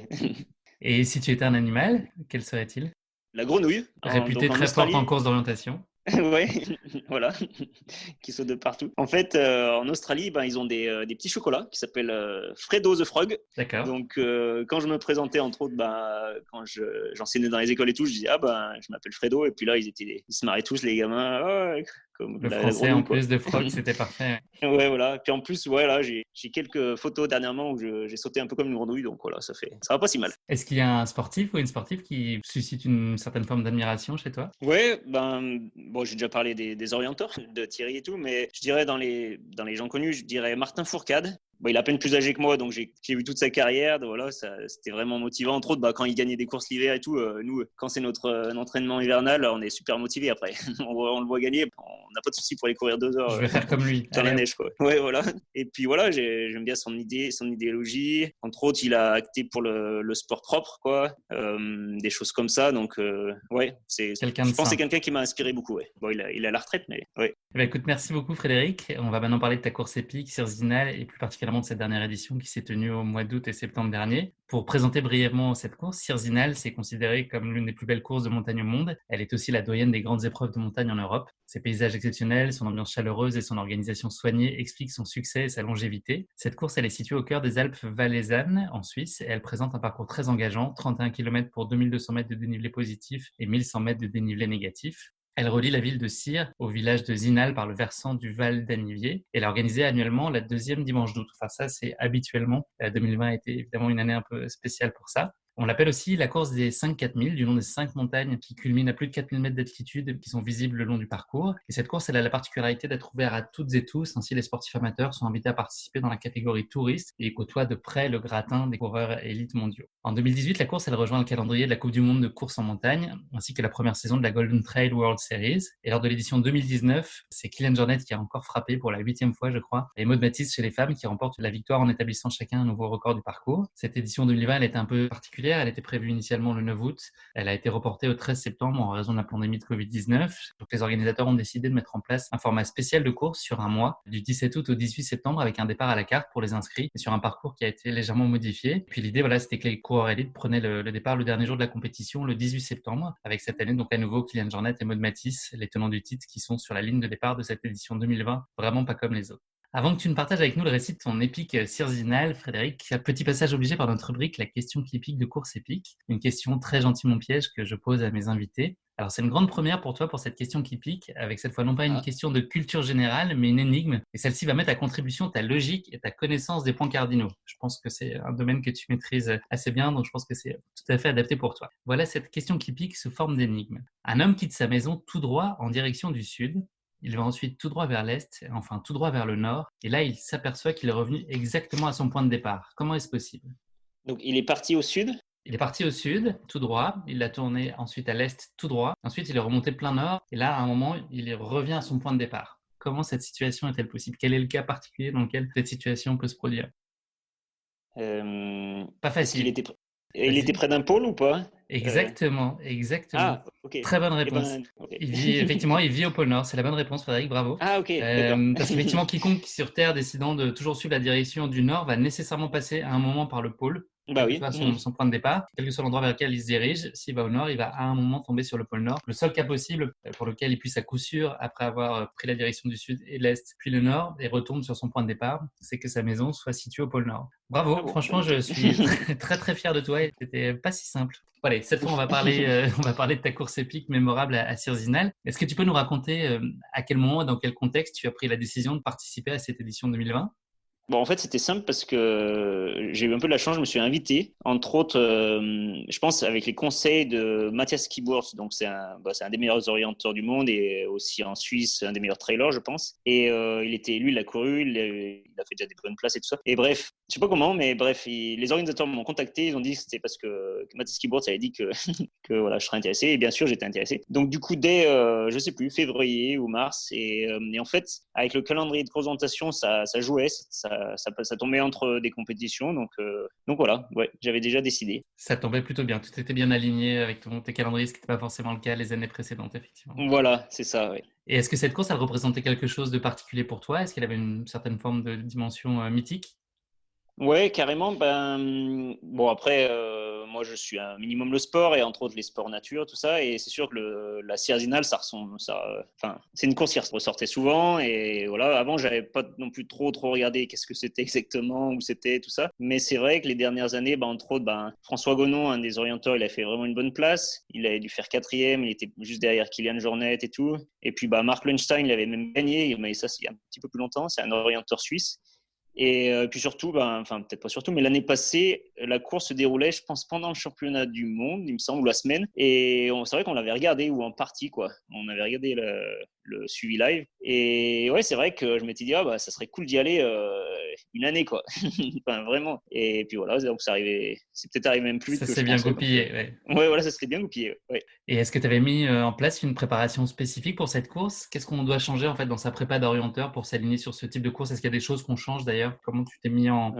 Et si tu étais un animal, quel serait-il? La grenouille. Réputée très forte en course d'orientation. Ouais, voilà, qui saute de partout. En fait, en Australie, ils ont des petits chocolats qui s'appellent Fredo the Frog. D'accord. Donc, quand je me présentais, entre autres, quand j'enseignais dans les écoles et tout, je disais je m'appelle Fredo. Et puis là, ils se marraient tous, les gamins. Oh, comme Le la français en grenouille, quoi. plus de frog, c'était parfait. Ouais, voilà. Puis en plus, ouais, là, j'ai quelques photos dernièrement où j'ai sauté un peu comme une grenouille, donc voilà, ça va pas si mal. Est-ce qu'il y a un sportif ou une sportive qui suscite une certaine forme d'admiration chez toi? Ouais, ben, bon, j'ai déjà parlé des orienteurs, de Thierry et tout, mais je dirais dans les gens connus, je dirais Martin Fourcade. Bon, il est à peine plus âgé que moi, donc j'ai vu toute sa carrière. Donc voilà, c'était vraiment motivant. Entre autres, quand il gagnait des courses l'hiver et tout, nous, quand c'est notre entraînement hivernal, on est super motivés après. On le voit gagner, on n'a pas de souci pour aller courir 2 heures Je vais faire comme lui. dans la Allez, hop. neige, quoi. Ouais, voilà. Et puis voilà, j'aime bien son idéologie. Entre autres, il a acté pour le sport propre, quoi. Des choses comme ça. Donc, ouais, Quelqu'un je de pense que c'est sain. quelqu'un qui m'a inspiré beaucoup. Ouais. Bon, il a la retraite, mais ouais. Eh ben, écoute, merci beaucoup Frédéric. On va maintenant parler de ta course épique, Sirzinal, et plus particulièrement de cette dernière édition qui s'est tenue au mois d'août et septembre dernier. Pour présenter brièvement cette course, Sirzinal, c'est considéré comme l'une des plus belles courses de montagne au monde. Elle est aussi la doyenne des grandes épreuves de montagne en Europe. Ses paysages exceptionnels, son ambiance chaleureuse et son organisation soignée expliquent son succès et sa longévité. Cette course, elle est située au cœur des Alpes valaisannes, en Suisse, et elle présente un parcours très engageant, 31 km pour 2200 mètres de dénivelé positif et 1100 mètres de dénivelé négatif. Elle relie la ville de Sire au village de Zinal par le versant du Val d'Anivier. Elle est organisée annuellement la deuxième dimanche d'août. Enfin, ça, c'est habituellement. 2020 a été évidemment une année un peu spéciale pour ça. On l'appelle aussi la course des 5-4000, du nom des 5 montagnes qui culminent à plus de 4000 mètres d'altitude qui sont visibles le long du parcours. Et cette course, elle a la particularité d'être ouverte à toutes et tous. Ainsi, les sportifs amateurs sont invités à participer dans la catégorie touriste et côtoient de près le gratin des coureurs élites mondiaux. En 2018, la course, elle rejoint le calendrier de la Coupe du Monde de course en montagne, ainsi que la première saison de la Golden Trail World Series. Et lors de l'édition 2019, c'est Kilian Jornet qui a encore frappé pour la 8e fois, je crois, et Maud Matisse chez les femmes qui remportent la victoire en établissant chacun un nouveau record du parcours. Cette édition 2020, elle était un peu particulière. Elle était prévue initialement le 9 août. Elle a été reportée au 13 septembre en raison de la pandémie de Covid-19. Donc, les organisateurs ont décidé de mettre en place un format spécial de course sur un mois, du 17 août au 18 septembre, avec un départ à la carte pour les inscrits et sur un parcours qui a été légèrement modifié. Et puis l'idée, voilà, c'était que les coureurs élites prenaient le départ le dernier jour de la compétition, le 18 septembre, avec cette année donc à nouveau Kilian Jornet et Maud Matisse, les tenants du titre, qui sont sur la ligne de départ de cette édition 2020, vraiment pas comme les autres. Avant que tu ne partages avec nous le récit de ton épique Sirzinal, Frédéric, petit passage obligé par notre rubrique, la question qui pique de course épique. Une question très gentiment piège que je pose à mes invités. Alors, c'est une grande première pour toi pour cette question qui pique, avec cette fois non pas une question de culture générale, mais une énigme. Et celle-ci va mettre à contribution ta logique et ta connaissance des points cardinaux. Je pense que c'est un domaine que tu maîtrises assez bien, donc je pense que c'est tout à fait adapté pour toi. Voilà, cette question qui pique sous forme d'énigme. Un homme quitte sa maison tout droit en direction du sud. Il va ensuite tout droit vers l'est, enfin tout droit vers le nord. Et là, il s'aperçoit qu'il est revenu exactement à son point de départ. Comment est-ce possible? Donc, il est parti au sud. Il est parti au sud, tout droit. Il a tourné ensuite à l'est, tout droit. Ensuite, il est remonté plein nord. Et là, à un moment, il revient à son point de départ. Comment cette situation est-elle possible? Quel est le cas particulier dans lequel cette situation peut se produire? Pas Est-ce qu'il facile. était près d'un pôle ou pas? Exactement. Ah, ok. Très bonne Eh réponse. ben, ok. Il vit au pôle Nord. C'est la bonne réponse, Frédéric, bravo. Ah, ok, d'accord. Parce qu'effectivement, quiconque sur Terre décidant de toujours suivre la direction du Nord va nécessairement passer à un moment par le pôle, Bah quel que oui. soit son point de départ, quel que soit l'endroit vers lequel il se dirige. S'il va au Nord, il va à un moment tomber sur le pôle Nord. Le seul cas possible pour lequel il puisse à coup sûr, après avoir pris la direction du Sud et de l'Est, puis le Nord, et retourne sur son point de départ, c'est que sa maison soit située au pôle Nord. Bravo, Ah bon, franchement, je suis très très fier de toi et c'était pas si simple. Voilà, cette fois, on va parler de ta course épique mémorable à Sirzinal. Est-ce que tu peux nous raconter à quel moment et dans quel contexte tu as pris la décision de participer à cette édition 2020? Bon, en fait, c'était simple parce que j'ai eu un peu de la chance. Je me suis invité, entre autres, je pense, avec les conseils de Matthias Kiburz. Donc, c'est un des meilleurs orienteurs du monde et aussi en Suisse, un des meilleurs trailers, je pense. Et lui, il a couru, il a fait déjà des bonnes places et tout ça. Et bref, je sais pas comment, mais bref, les organisateurs m'ont contacté. Ils ont dit que c'était parce que Matthias Kiburz avait dit que, que voilà, je serais intéressé. Et bien sûr, j'étais intéressé. Donc, du coup, dès, je sais plus, février ou mars. Et en fait, avec le calendrier de présentation, ça jouait. Ça tombait entre des compétitions, donc voilà, ouais, j'avais déjà décidé. Ça tombait plutôt bien, tout était bien aligné avec tes calendriers, ce qui n'était pas forcément le cas les années précédentes, effectivement. Voilà, c'est ça, ouais. Et est-ce que cette course, elle représentait quelque chose de particulier pour toi? Est-ce qu'elle avait une certaine forme de dimension mythique? Ouais, carrément. Ben, bon, après, moi, moi, je suis un minimum le sport et entre autres les sports nature, tout ça. Et c'est sûr que la Sierzinal, c'est une course qui ressortait souvent. Et voilà, avant, j'avais pas non plus trop regardé qu'est-ce que c'était exactement, où c'était, tout ça. Mais c'est vrai que les dernières années, entre autres, François Gonon, un des orienteurs, il a fait vraiment une bonne place. Il avait dû faire 4e, il était juste derrière Kylian Jornet et tout. Et puis, Mark Lundstein, il avait même gagné, mais ça, c'est il y a un petit peu plus longtemps. C'est un orienteur suisse. Et puis surtout, peut-être pas surtout, mais l'année passée, la course se déroulait, je pense, pendant le championnat du monde, il me semble, ou la semaine. Et c'est vrai qu'on l'avait regardé, ou en partie, quoi. On avait regardé le suivi live. Et ouais, c'est vrai que je m'étais dit, ça serait cool d'y aller une année, quoi. Vraiment. Et puis voilà, donc c'est peut-être arrivé même plus vite Ça que s'est je bien pensais. goupillé, ouais. Ouais, voilà, ça s'était bien goupillé. Ouais. Et est-ce que tu avais mis en place une préparation spécifique pour cette course? Qu'est-ce qu'on doit changer en fait dans sa prépa d'orienteur pour s'aligner sur ce type de course? Est-ce qu'il y a des choses qu'on change d'ailleurs? Comment tu t'es mis en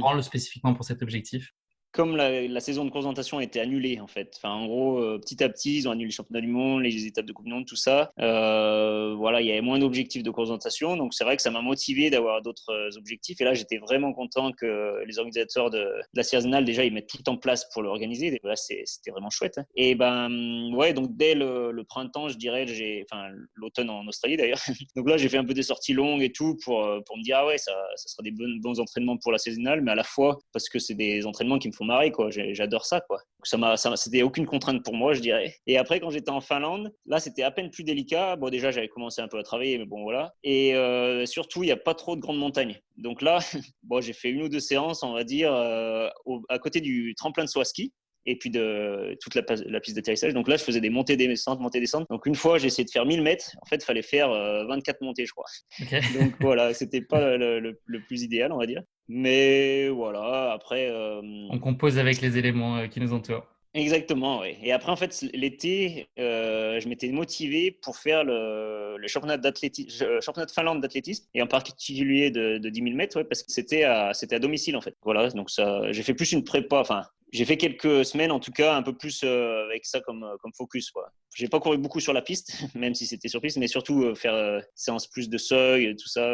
branle spécifiquement pour cet objectif? Comme la saison de présentation a été annulée, en fait. En gros, petit à petit, ils ont annulé les championnats du monde, les étapes de Coupe du Monde, tout ça. Voilà, il y avait moins d'objectifs de présentation. Donc, c'est vrai que ça m'a motivé d'avoir d'autres objectifs. Et là, j'étais vraiment content que les organisateurs de la Sierzinal, déjà, ils mettent tout en place pour l'organiser. Là, c'était vraiment chouette. Et ouais, donc dès le printemps, je dirais, l'automne en Australie d'ailleurs. Donc là, j'ai fait un peu des sorties longues et tout pour me dire, ça sera des bons entraînements pour la Sierzinal, mais à la fois parce que c'est des entraînements qui me font marrer, quoi. J'adore ça, quoi. C'était aucune contrainte pour moi, je dirais. Et après, quand j'étais en Finlande, là, c'était à peine plus délicat. Bon, déjà, j'avais commencé un peu à travailler, mais bon, voilà. Et surtout, il n'y a pas trop de grandes montagnes. Donc là, j'ai fait 1 ou 2 séances, on va dire, à côté du tremplin de saut à ski et puis de toute la piste d'atterrissage. Donc là, je faisais des montées-descentes. Donc une fois, j'ai essayé de faire 1000 mètres. En fait, il fallait faire 24 montées, je crois. Okay. Donc voilà, c'était pas le plus idéal, on va dire. Mais voilà, après... On compose avec les éléments qui nous entourent. Exactement, oui. Et après, en fait, l'été, je m'étais motivé pour faire le championnat championnat de Finlande d'athlétisme, et en particulier de 10 000 mètres, ouais, parce que c'était à domicile, en fait. Voilà, donc ça, j'ai fait plus une prépa, j'ai fait quelques semaines, en tout cas, un peu plus avec ça comme focus, quoi. J'ai pas couru beaucoup sur la piste, même si c'était sur piste, mais surtout faire séance plus de seuil, tout ça,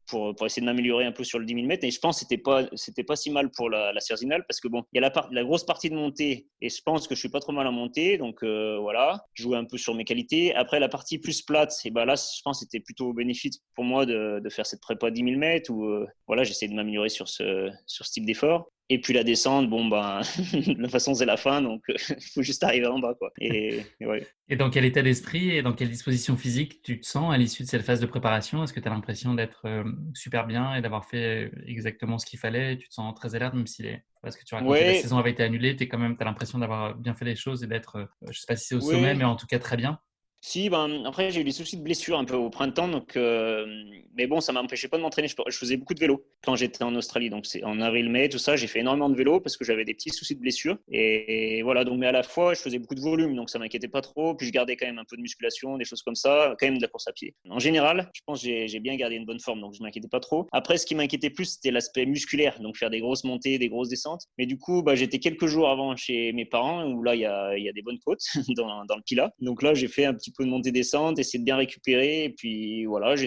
pour essayer de m'améliorer un peu sur le 10 000 mètres. Et je pense que c'était pas si mal pour la Sierzinal, parce que bon, il y a la grosse partie de montée, et je pense que je suis pas trop mal en montée, donc voilà, jouer un peu sur mes qualités. Après, la partie plus plate, et là, je pense que c'était plutôt bénéfique pour moi de faire cette prépa 10 000 mètres, où voilà, j'essaie de m'améliorer sur ce type d'effort. Et puis la descente, de toute façon, c'est la fin, donc il faut juste arriver en bas, quoi. Et ouais. Et dans quel état d'esprit et dans quelle disposition physique tu te sens à l'issue de cette phase de préparation? Est-ce que tu as l'impression d'être super bien et d'avoir fait exactement ce qu'il fallait? Tu te sens très alerte, même si ce que tu racontais, la saison avait été annulée, tu as l'impression d'avoir bien fait les choses et d'être, je ne sais pas si c'est au sommet, mais en tout cas très bien. Si, après, j'ai eu des soucis de blessure un peu au printemps, donc, mais bon, ça m'empêchait pas de m'entraîner. Je faisais beaucoup de vélo quand j'étais en Australie, donc c'est en avril-mai, tout ça. J'ai fait énormément de vélo parce que j'avais des petits soucis de blessure. Et voilà, donc, mais à la fois, je faisais beaucoup de volume, donc ça m'inquiétait pas trop. Puis je gardais quand même un peu de musculation, des choses comme ça, quand même de la course à pied. En général, je pense que j'ai bien gardé une bonne forme, donc je m'inquiétais pas trop. Après, ce qui m'inquiétait plus, c'était l'aspect musculaire, donc faire des grosses montées, des grosses descentes. Mais du coup, j'étais quelques jours avant chez mes parents, où là, il y a des bonnes côtes dans le Pilat. Donc là, j'ai fait un petit peu de montée-descente, essayer de bien récupérer. Et puis voilà, je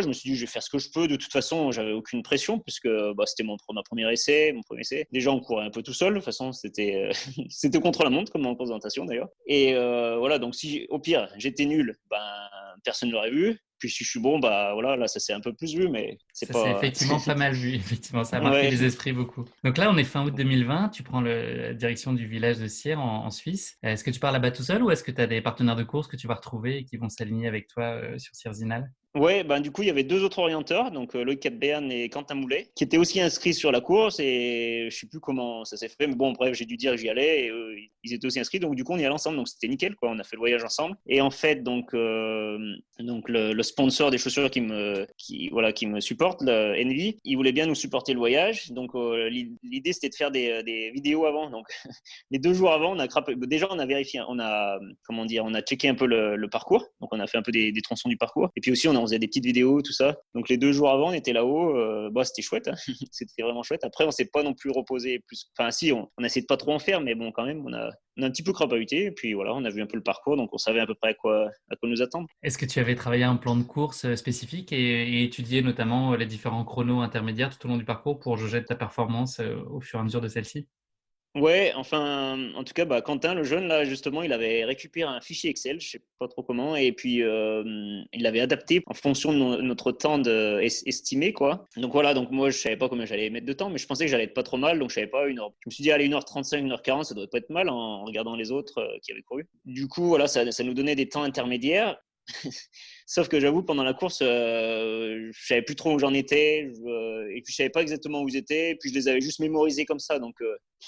me suis dit, je vais faire ce que je peux. De toute façon, j'avais aucune pression puisque c'était mon premier essai. Déjà, on courait un peu tout seul. De toute façon, c'était contre la montre comme en présentation d'ailleurs. Et voilà, donc si au pire j'étais nul, personne ne l'aurait vu. Puis si je suis bon, voilà, là ça s'est un peu plus vu, mais c'est effectivement pas mal vu. Effectivement, ça a marqué les esprits beaucoup. Donc là, on est fin août 2020. Tu prends la direction du village de Sierre en Suisse. Est-ce que tu pars là-bas tout seul ou est-ce que tu as des partenaires de course que tu vas retrouver et qui vont s'aligner avec toi sur Sierzinal? Ouais, du coup, il y avait 2 autres orienteurs, donc Loïc Cadbern et Quentin Moulet, qui étaient aussi inscrits sur la course, et je sais plus comment ça s'est fait, mais bon, bref, j'ai dû dire que j'y allais, et eux, ils étaient aussi inscrits, donc du coup, on y allait ensemble, donc c'était nickel, quoi, on a fait le voyage ensemble. Et en fait, donc le sponsor des chaussures qui me supporte, le Envy, il voulait bien nous supporter le voyage, donc l'idée, c'était de faire des vidéos avant, donc les 2 jours avant, déjà, on a vérifié, on a checké un peu le parcours, donc on a fait un peu des tronçons du parcours, et puis aussi, on faisait des petites vidéos, tout ça. Donc les 2 jours avant, on était là-haut. C'était chouette. Hein. C'était vraiment chouette. Après, on s'est pas non plus reposé plus. Enfin, si, on a essayé de pas trop en faire, mais bon, quand même, on a un petit peu crapahuté. Et puis voilà, on a vu un peu le parcours, donc on savait à peu près à quoi nous attendre. Est-ce que tu avais travaillé un plan de course spécifique et étudié notamment les différents chronos intermédiaires tout au long du parcours pour jauger ta performance au fur et à mesure de celle-ci? Ouais, enfin, en tout cas, Quentin, le jeune, là, justement, il avait récupéré un fichier Excel, je sais pas trop comment, et puis il l'avait adapté en fonction de notre temps estimé, quoi. Donc voilà, donc moi, je savais pas combien j'allais mettre de temps, mais je pensais que j'allais être pas trop mal, donc je savais pas, une heure. Je me suis dit, allez, 1h35, 1h40, ça devrait pas être mal en regardant les autres qui avaient couru. Du coup, voilà, ça nous donnait des temps intermédiaires. Sauf que j'avoue, pendant la course, je savais plus trop où j'en étais, et puis je savais pas exactement où ils étaient, et puis je les avais juste mémorisés comme ça, donc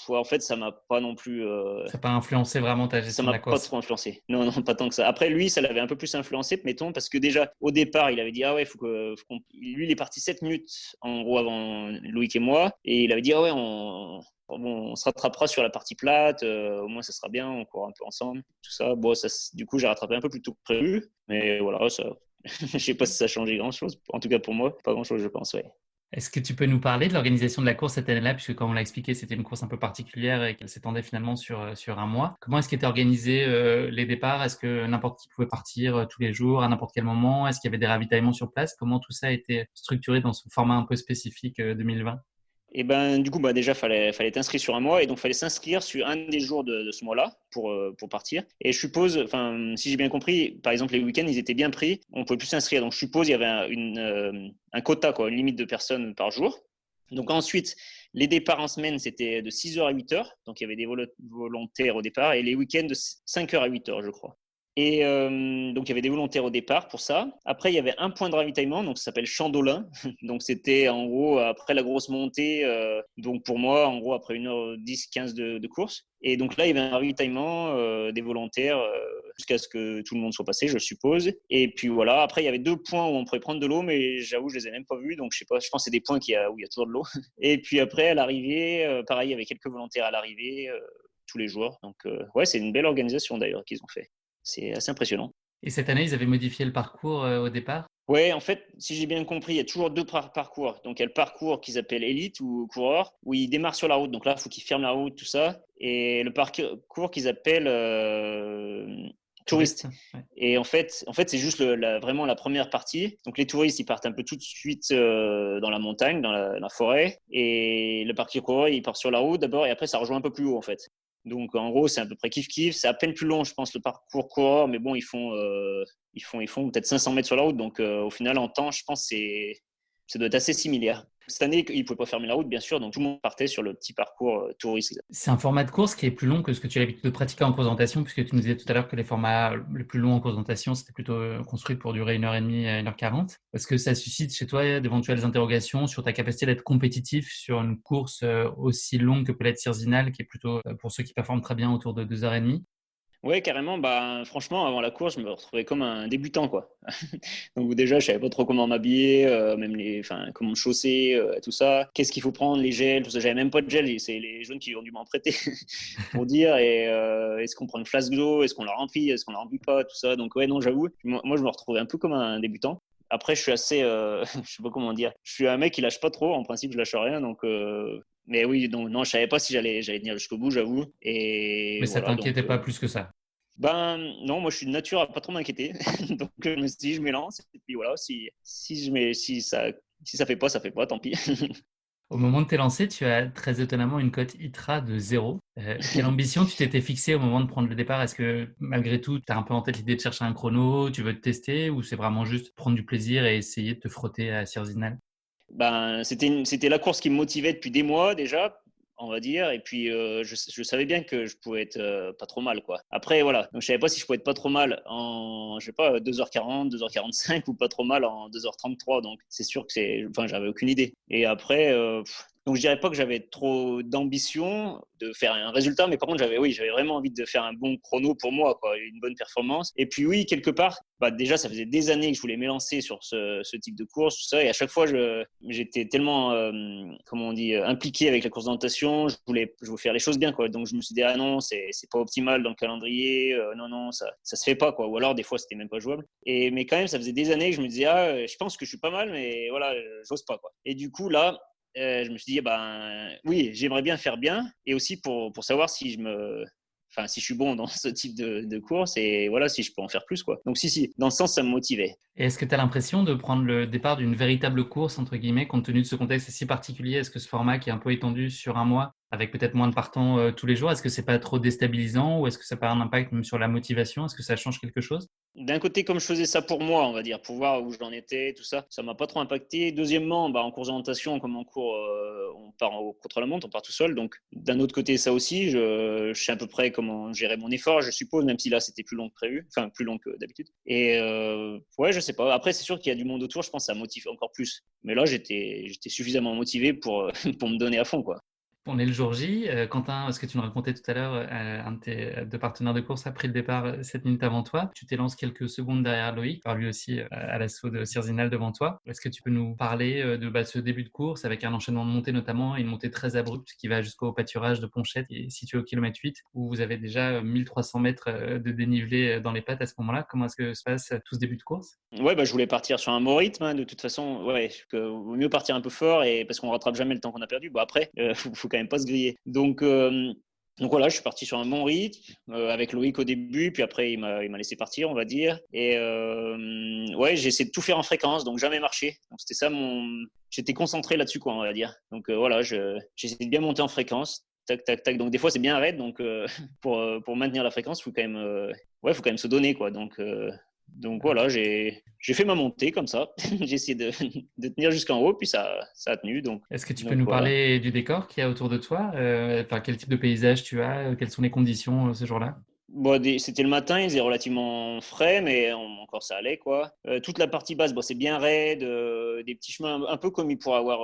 ouais, en fait, ça m'a pas non plus, Ça n'a pas influencé vraiment ta ça gestion de m'a la pas course? trop influencé. Non, non, pas tant que ça. Après, lui, ça l'avait un peu plus influencé, mettons, parce que déjà, au départ, il avait dit, ah ouais, lui, il est parti 7 minutes, en gros, avant Loïc et moi, et il avait dit, ah ouais, on se rattrapera sur la partie plate, au moins ça sera bien, on court un peu ensemble, tout ça. Bon, du coup, j'ai rattrapé un peu plus tôt que prévu, mais voilà, ça, je sais pas si ça a changé grand-chose. En tout cas, pour moi, pas grand-chose, je pense, ouais. Est-ce que tu peux nous parler de l'organisation de la course cette année-là, puisque comme on l'a expliqué, c'était une course un peu particulière et qu'elle s'étendait finalement sur un mois. Comment est-ce qu'étaient organisés les départs? Est-ce que n'importe qui pouvait partir tous les jours, à n'importe quel moment? Est-ce qu'il y avait des ravitaillements sur place? Comment tout ça a été structuré dans ce format un peu spécifique 2020? Et du coup, déjà, fallait être inscrit sur un mois et donc fallait s'inscrire sur un des jours de ce mois-là pour partir. Et je suppose, enfin, si j'ai bien compris, par exemple, les week-ends, ils étaient bien pris, on pouvait plus s'inscrire. Donc, je suppose il y avait un quota, quoi, une limite de personnes par jour. Donc, ensuite, les départs en semaine, c'était de 6h à 8h. Donc, il y avait des volontaires au départ et les week-ends de 5h à 8h, je crois. Et donc, il y avait des volontaires au départ pour ça. Après, il y avait un point de ravitaillement, donc ça s'appelle Chandolin. Donc, c'était en gros après la grosse montée. Donc, pour moi, en gros, après 1h10, 15 de course. Et donc là, il y avait un ravitaillement des volontaires jusqu'à ce que tout le monde soit passé, je suppose. Et puis voilà, après, il y avait 2 points où on pouvait prendre de l'eau, mais j'avoue, je les ai même pas vus. Donc, je sais pas, je pense que c'est des points où il y a toujours de l'eau. Et puis après, à l'arrivée, pareil, il y avait quelques volontaires à l'arrivée tous les jours. Donc, ouais, c'est une belle organisation d'ailleurs qu'ils ont fait. C'est assez impressionnant. Et cette année, ils avaient modifié le parcours au départ? Ouais, en fait, si j'ai bien compris, il y a toujours deux parcours. Donc, il y a le parcours qu'ils appellent élite ou coureur, où ils démarrent sur la route. Donc là, il faut qu'ils ferment la route, tout ça. Et le parcours qu'ils appellent Touriste? touriste. Ouais. Et en fait c'est juste vraiment la première partie. Donc, les touristes, ils partent un peu tout de suite dans la montagne, dans la forêt. Et le parcours coureur, il part sur la route d'abord, et après, ça rejoint un peu plus haut, en fait. Donc, en gros, c'est à peu près kiff-kiff. C'est à peine plus long, je pense, le parcours coureur, mais bon, ils font peut-être 500 mètres sur la route. Donc, au final, en temps, je pense que ça doit être assez similaire. Cette année, ils ne pouvaient pas fermer la route, bien sûr. Donc, tout le monde partait sur le petit parcours touriste. C'est un format de course qui est plus long que ce que tu as l'habitude de pratiquer en course d'orientation, puisque tu nous disais tout à l'heure que les formats les plus longs en course d'orientation, c'était plutôt construit pour durer 1h30 à 1h40. Est-ce que ça suscite chez toi d'éventuelles interrogations sur ta capacité d'être compétitif sur une course aussi longue que peut l'être Sierzinal, qui est plutôt pour ceux qui performent très bien autour de 2h30? Ouais, carrément. Franchement, avant la course, je me retrouvais comme un débutant, quoi. Donc déjà, je savais pas trop comment m'habiller, même comment me chausser, tout ça. Qu'est-ce qu'il faut prendre, les gels, tout ça. J'avais même pas de gel. C'est les jeunes qui ont dû m'en prêter pour dire. Et est-ce qu'on prend une flasque d'eau, est-ce qu'on la remplit, est-ce qu'on la remplit pas, tout ça. Donc ouais, non, j'avoue. Moi, je me retrouvais un peu comme un débutant. Après, je suis assez, je sais pas comment dire. Je suis un mec qui lâche pas trop. En principe, je lâche rien. Donc, mais oui, donc non, je savais pas si j'allais tenir jusqu'au bout, j'avoue. Et Mais ça voilà, t'inquiétait donc. pas plus que ça? Non, moi je suis de nature à pas trop m'inquiéter. Donc je me suis dit, je m'élance. Et puis voilà, si ça fait pas, ça fait pas, tant pis. Au moment de tes lancers, tu as très étonnamment une cote ITRA de 0. Quelle ambition tu t'étais fixée au moment de prendre le départ? Est-ce que malgré tout, tu as un peu en tête l'idée de chercher un chrono, tu veux te tester, ou c'est vraiment juste prendre du plaisir et essayer de te frotter à Sierzinal? C'était la course qui me motivait depuis des mois déjà, on va dire. Et puis je savais bien que je pouvais être pas trop mal, quoi. Après voilà, donc je savais pas si je pouvais être pas trop mal en, je sais pas, 2h40, 2h45 ou pas trop mal en 2h33. Donc c'est sûr que enfin, j'avais aucune idée. Et après donc je dirais pas que j'avais trop d'ambition de faire un résultat, mais par contre j'avais vraiment envie de faire un bon chrono pour moi, quoi, une bonne performance. Et puis oui, quelque part, déjà ça faisait des années que je voulais m'élancer sur ce type de course, tout ça, et à chaque fois j'étais tellement, comment on dit, impliqué avec la course d'orientation, je voulais faire les choses bien, quoi. Donc je me suis dit, ah non, c'est pas optimal dans le calendrier, non, ça se fait pas, quoi. Ou alors des fois c'était même pas jouable. Mais quand même, ça faisait des années que je me disais, ah, je pense que je suis pas mal, mais voilà, j'ose pas, quoi. Et du coup là, je me suis dit, oui, j'aimerais bien faire bien, et aussi pour savoir si si je suis bon dans ce type de course, et voilà, si je peux en faire plus, quoi. Donc si, dans ce sens, ça me motivait. Et est-ce que tu as l'impression de prendre le départ d'une véritable course, entre guillemets, compte tenu de ce contexte si particulier? Est-ce que ce format qui est un peu étendu sur un mois avec peut-être moins de partants tous les jours, est-ce que c'est pas trop déstabilisant ou est-ce que ça peut avoir un impact même sur la motivation? Est-ce que ça change quelque chose? D'un côté, comme je faisais ça pour moi, on va dire, pour voir où j'en étais, tout ça, ça m'a pas trop impacté. Deuxièmement, en cours d'orientation, comme en cours, on part au contre-la-montre, on part tout seul. Donc, d'un autre côté, ça aussi, je sais à peu près comment gérer mon effort, je suppose, même si là, c'était plus long que prévu, enfin, plus long que d'habitude. Et ouais, je sais pas. Après, c'est sûr qu'il y a du monde autour, je pense que ça motive encore plus. Mais là, j'étais suffisamment motivé pour, pour me donner à fond, quoi. On est le jour J. Quentin, ce que tu nous racontais tout à l'heure, un de tes deux partenaires de course a pris le départ 7 minutes avant toi. Tu t'élances quelques secondes derrière Loïc, par lui aussi à l'assaut de Sirzinal devant toi. Est-ce que tu peux nous parler de ce début de course avec un enchaînement de montées notamment et une montée très abrupte qui va jusqu'au pâturage de Ponchette qui est situé au kilomètre 8 où vous avez déjà 1300 mètres de dénivelé dans les pattes à ce moment-là. Comment est-ce que se passe tout ce début de course? Ouais, je voulais partir sur un bon rythme, hein, de toute façon. Ouais, vaut mieux partir un peu fort et parce qu'on rattrape jamais le temps qu'on a perdu. Bon, après, faut quand même pas se griller. Donc voilà, je suis parti sur un bon rythme avec Loïc au début, puis après il m'a laissé partir, on va dire. Et ouais, j'ai essayé de tout faire en fréquence, donc jamais marcher. Donc c'était ça j'étais concentré là-dessus, quoi, on va dire. Donc voilà, j'ai essayé de bien monter en fréquence. Tac, tac, tac. Donc des fois c'est bien raide, donc pour maintenir la fréquence, faut quand même se donner, quoi. Donc voilà, j'ai fait ma montée comme ça. J'ai essayé de tenir jusqu'en haut, puis ça a tenu. Est-ce que tu peux Donc nous voilà. parler du décor qu'il y a autour de toi? Enfin, quel type de paysage tu as? Quelles sont les conditions ce jour-là? Bon, c'était le matin, il faisait relativement frais, mais encore ça allait, quoi. Toute la partie basse, bon, c'est bien raide, des petits chemins un peu comme il pourrait avoir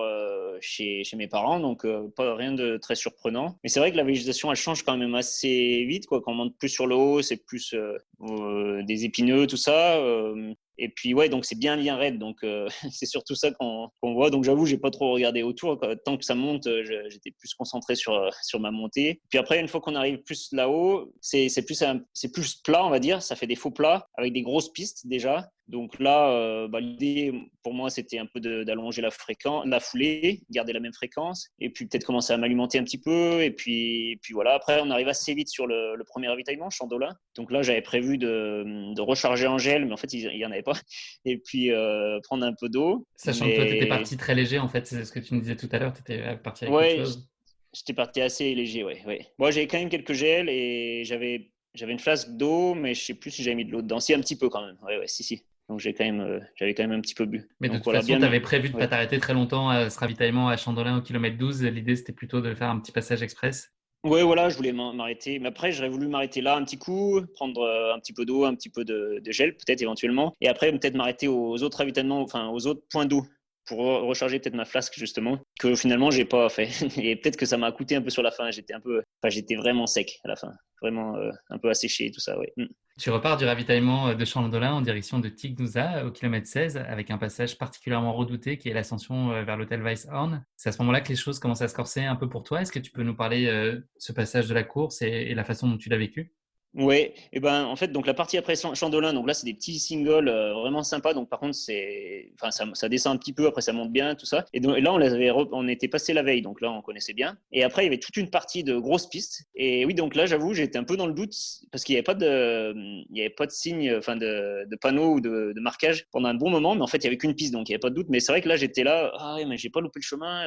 chez mes parents, donc pas rien de très surprenant. Mais c'est vrai que la végétation, elle change quand même assez vite, quoi. Quand on monte plus sur le haut, c'est plus des épineux, tout ça. Et puis ouais, donc c'est bien raide, donc c'est surtout ça qu'on voit. Donc j'avoue, j'ai pas trop regardé autour. Tant que ça monte, j'étais plus concentré sur ma montée. Puis après, une fois qu'on arrive plus là-haut, c'est plus plat, on va dire. Ça fait des faux plats avec des grosses pistes déjà. Donc là, l'idée pour moi, c'était un peu d'allonger la foulée, garder la même fréquence, et puis peut-être commencer à m'alimenter un petit peu. Et puis voilà. Après, on arrive assez vite sur le premier ravitaillement, Chandolin. Donc là, j'avais prévu de recharger en gel, mais en fait, il y en avait pas. Et puis prendre un peu d'eau. Sachant que toi, tu étais parti très léger, en fait, c'est ce que tu nous disais tout à l'heure, tu étais parti avec peu de Ouais, choses. j'étais parti assez léger, ouais, ouais. Bon, j'avais quand même quelques gels et j'avais une flasque d'eau, mais je sais plus si j'avais mis de l'eau dedans. Si, un petit peu quand même. Ouais, ouais, si. Donc j'avais quand même un petit peu bu. Mais de Donc toute voilà, façon, bien. tu avais prévu de ne pas Ouais. t'arrêter très longtemps à ce ravitaillement à Chandolin au kilomètre 12. L'idée, c'était plutôt de faire un petit passage express. Ouais, voilà, je voulais m'arrêter. Mais après, j'aurais voulu m'arrêter là un petit coup, prendre un petit peu d'eau, un petit peu de gel, peut-être éventuellement. Et après, peut-être m'arrêter aux autres ravitaillements, enfin, aux autres points d'eau pour recharger peut-être ma flasque, justement, que finalement, j'ai pas fait. Et peut-être que ça m'a coûté un peu sur la fin. J'étais vraiment sec à la fin. Vraiment un peu asséché et tout ça, ouais. Tu repars du ravitaillement de Chandolin en direction de Tighnouza au kilomètre 16 avec un passage particulièrement redouté qui est l'ascension vers l'hôtel Weisshorn. C'est à ce moment-là que les choses commencent à se corser un peu pour toi. Est-ce que tu peux nous parler de ce passage de la course et la façon dont tu l'as vécu? Ouais, et ben en fait donc la partie après Chandolin, donc là c'est des petits singles vraiment sympas. Donc par contre ça descend un petit peu, après ça monte bien tout ça. Et là on était passé la veille, donc là on connaissait bien. Et après il y avait toute une partie de grosses pistes. Et oui, donc là j'avoue j'étais un peu dans le doute parce qu'il y avait pas de signe, enfin de panneau ou de marquage pendant un bon moment. Mais en fait il y avait qu'une piste, donc il y avait pas de doute. Mais c'est vrai que là j'étais là, ah ouais, mais j'ai pas loupé le chemin.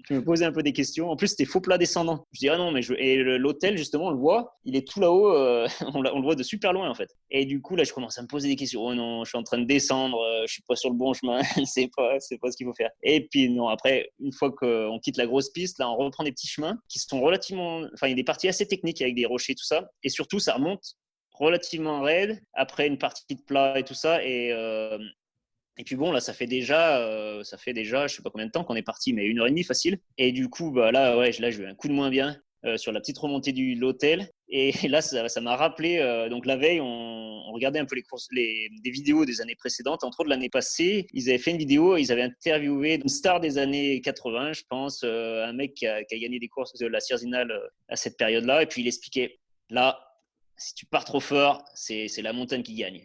Je me posais un peu des questions. En plus c'était faux plat descendant. Je dirais non, mais l'hôtel justement on le voit, il est tout là-haut. On le voit de super loin en fait. Et du coup là je commence à me poser des questions. Oh non, je suis en train de descendre, je suis pas sur le bon chemin, c'est pas ce qu'il faut faire. Et puis non, après une fois qu'on quitte la grosse piste, là on reprend des petits chemins qui sont relativement, enfin il y a des parties assez techniques avec des rochers tout ça, et surtout ça remonte relativement raide après une partie de plat et tout ça. Et puis bon, là, ça fait déjà, je sais pas combien de temps qu'on est parti, mais 1 heure et demie facile. Et du coup, là, ouais, j'ai eu un coup de moins bien sur la petite remontée de l'hôtel. Et là, ça m'a rappelé. Donc la veille, on regardait un peu les courses, des vidéos des années précédentes. Entre autres, l'année passée, ils avaient fait une vidéo. Ils avaient interviewé une star des années 80, je pense, un mec qui a gagné des courses de la Cierzinal à cette période-là. Et puis il expliquait là. Si tu pars trop fort, c'est la montagne qui gagne.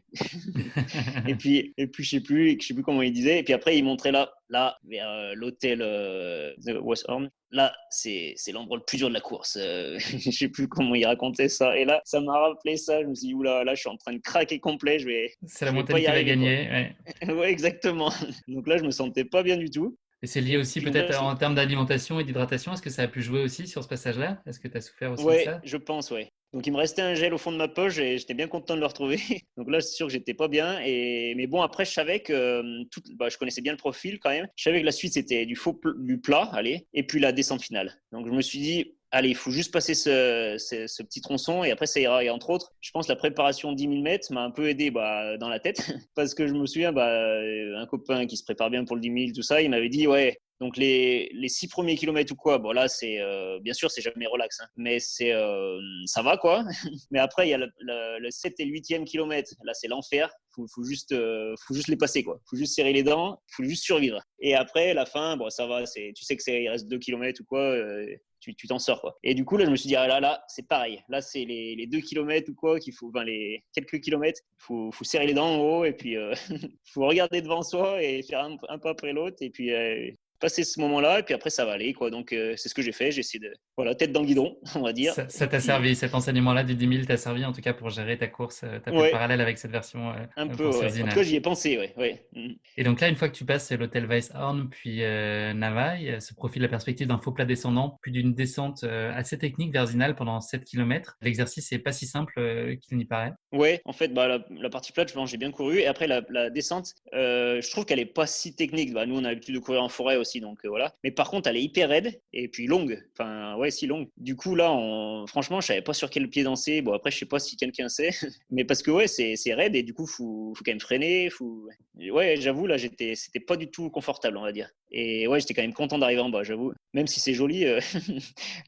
et puis je sais plus comment il disait. Et puis après, il montrait là vers l'hôtel de Weisshorn. Là, c'est l'endroit le plus dur de la course. Je sais plus comment il racontait ça. Et là, ça m'a rappelé ça. Je me suis dit, oula, là, je suis en train de craquer complet. C'est la Je vais pas montagne y qui va arriver, quoi. gagner. Ouais. Ouais, exactement. Donc là, je me sentais pas bien du tout. Et c'est lié aussi Puis donc là, peut-être en termes d'alimentation et d'hydratation. Est-ce que ça a pu jouer aussi sur ce passage-là? Est-ce que tu as souffert aussi de ouais, ça? je pense, ouais. Donc il me restait un gel au fond de ma poche et j'étais bien content de le retrouver. Donc là, c'est sûr que j'étais pas bien. Mais bon, après, je savais que je connaissais bien le profil quand même. Je savais que la suite c'était du plat, allez, et puis la descente finale. Donc je me suis dit, allez, il faut juste passer ce petit tronçon et après ça ira. Et entre autres, je pense que la préparation 10 000 mètres m'a un peu aidé dans la tête parce que je me souviens, un copain qui se prépare bien pour le 10 000, tout ça, il m'avait dit, ouais. Donc les 6 premiers kilomètres ou quoi, bon là c'est bien sûr c'est jamais relax, hein, mais ça va quoi. Mais après il y a le 7 et le 8e kilomètre, là c'est l'enfer. Faut juste les passer quoi. Faut juste serrer les dents, faut juste survivre. Et après la fin, bon ça va, tu sais que il reste 2 kilomètres ou quoi. Tu t'en sors quoi. Et du coup là je me suis dit là c'est pareil. Là c'est les 2 kilomètres ou quoi qu'il faut, enfin les quelques kilomètres, faut serrer les dents en haut et puis faut regarder devant soi et faire un pas après l'autre et puis passer ce moment-là et puis après ça va aller quoi. Donc c'est ce que j'ai fait. J'ai essayé de tête dans le guidon on va dire. Ça Et t'a puis servi, cet enseignement-là du 10 000 t'a servi en tout cas pour gérer ta course. Tu as fait le ouais, parallèle avec cette version un peu pour ouais. En tout cas Cerzinal. j'y ai pensé ouais. Et donc là, une fois que tu passes l'hôtel Weisshorn puis Navaille, se profile la perspective d'un faux plat descendant, puis d'une descente assez technique vers Zinal pendant 7 km. L'exercice n'est pas si simple qu'il n'y paraît. Ouais, en fait, la partie plate, je pense, j'ai bien couru. Et après, la descente, je trouve qu'elle est pas si technique. Nous, on a l'habitude de courir en forêt aussi, donc voilà. Mais par contre, elle est hyper raide et puis longue. Enfin, ouais, si longue. Du coup, là, franchement, je savais pas sur quel pied danser. Bon, après, je sais pas si quelqu'un sait, mais parce que ouais, c'est raide et du coup, faut quand même freiner. Ouais, j'avoue, là, c'était pas du tout confortable, on va dire. Et ouais, j'étais quand même content d'arriver en bas, j'avoue. Même si c'est joli,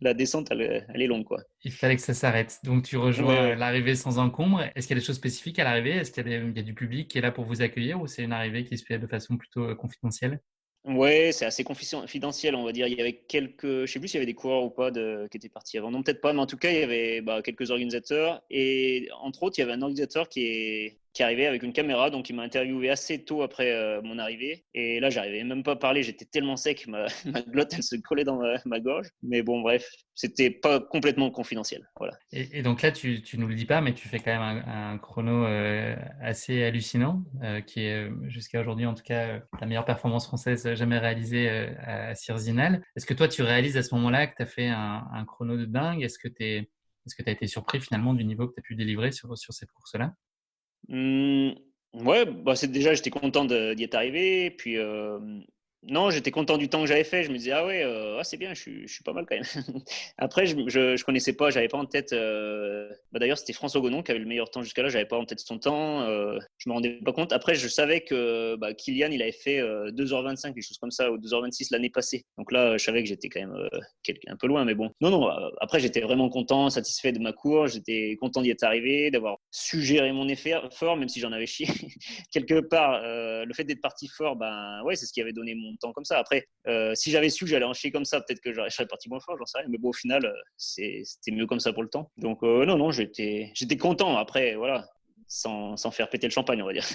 la descente, elle est longue, quoi. Il fallait que ça s'arrête. Donc tu Ouais, rejoins ouais. l'arrivée sans encombre. Est-ce qu'il y a des choses spécifiques à l'arrivée? Est-ce qu'il y a du public qui est là pour vous accueillir ou c'est une arrivée qui se fait de façon plutôt confidentielle? Ouais, c'est assez confidentiel, on va dire. Il y avait je sais plus s'il y avait des coureurs ou pas qui étaient partis avant. Non, peut-être pas, mais en tout cas, il y avait quelques organisateurs. Et entre autres, il y avait un organisateur qui arrivait avec une caméra, donc il m'a interviewé assez tôt après mon arrivée. Et là, j'arrivais même pas à parler, j'étais tellement sec, ma glotte, elle se collait dans ma gorge. Mais bon, bref, c'était pas complètement confidentiel. Voilà. Et donc là, tu nous le dis pas, mais tu fais quand même un chrono assez hallucinant, qui est jusqu'à aujourd'hui en tout cas la meilleure performance française jamais réalisée à Cerzinal. Est-ce que toi, tu réalises à ce moment-là que tu as fait un chrono de dingue? Est-ce que tu as été surpris finalement du niveau que tu as pu délivrer sur cette course-là? Hum, ouais, déjà, j'étais content d'y être arrivé. Puis, non, j'étais content du temps que j'avais fait. Je me disais, ah ouais, c'est bien, je suis pas mal quand même. Après, je connaissais pas, j'avais pas en tête. D'ailleurs, c'était François Gonon qui avait le meilleur temps jusqu'à là. J'avais pas en tête son temps. Je me rendais pas compte. Après, je savais que Kylian, il avait fait 2h25, quelque chose comme ça, ou 2h26 l'année passée. Donc là, je savais que j'étais quand même un peu loin, mais bon. Non, non. Après, j'étais vraiment content, satisfait de ma course. J'étais content d'y être arrivé, d'avoir su gérer mon effort, même si j'en avais chié quelque part. Le fait d'être parti fort, ouais, c'est ce qui avait donné mon temps comme ça. Après, si j'avais su que j'allais en chier comme ça, peut-être que je serais parti moins fort, j'en sais rien. Mais bon, au final, c'était mieux comme ça pour le temps. Donc non, j'étais content. Après, voilà, sans faire péter le champagne, on va dire.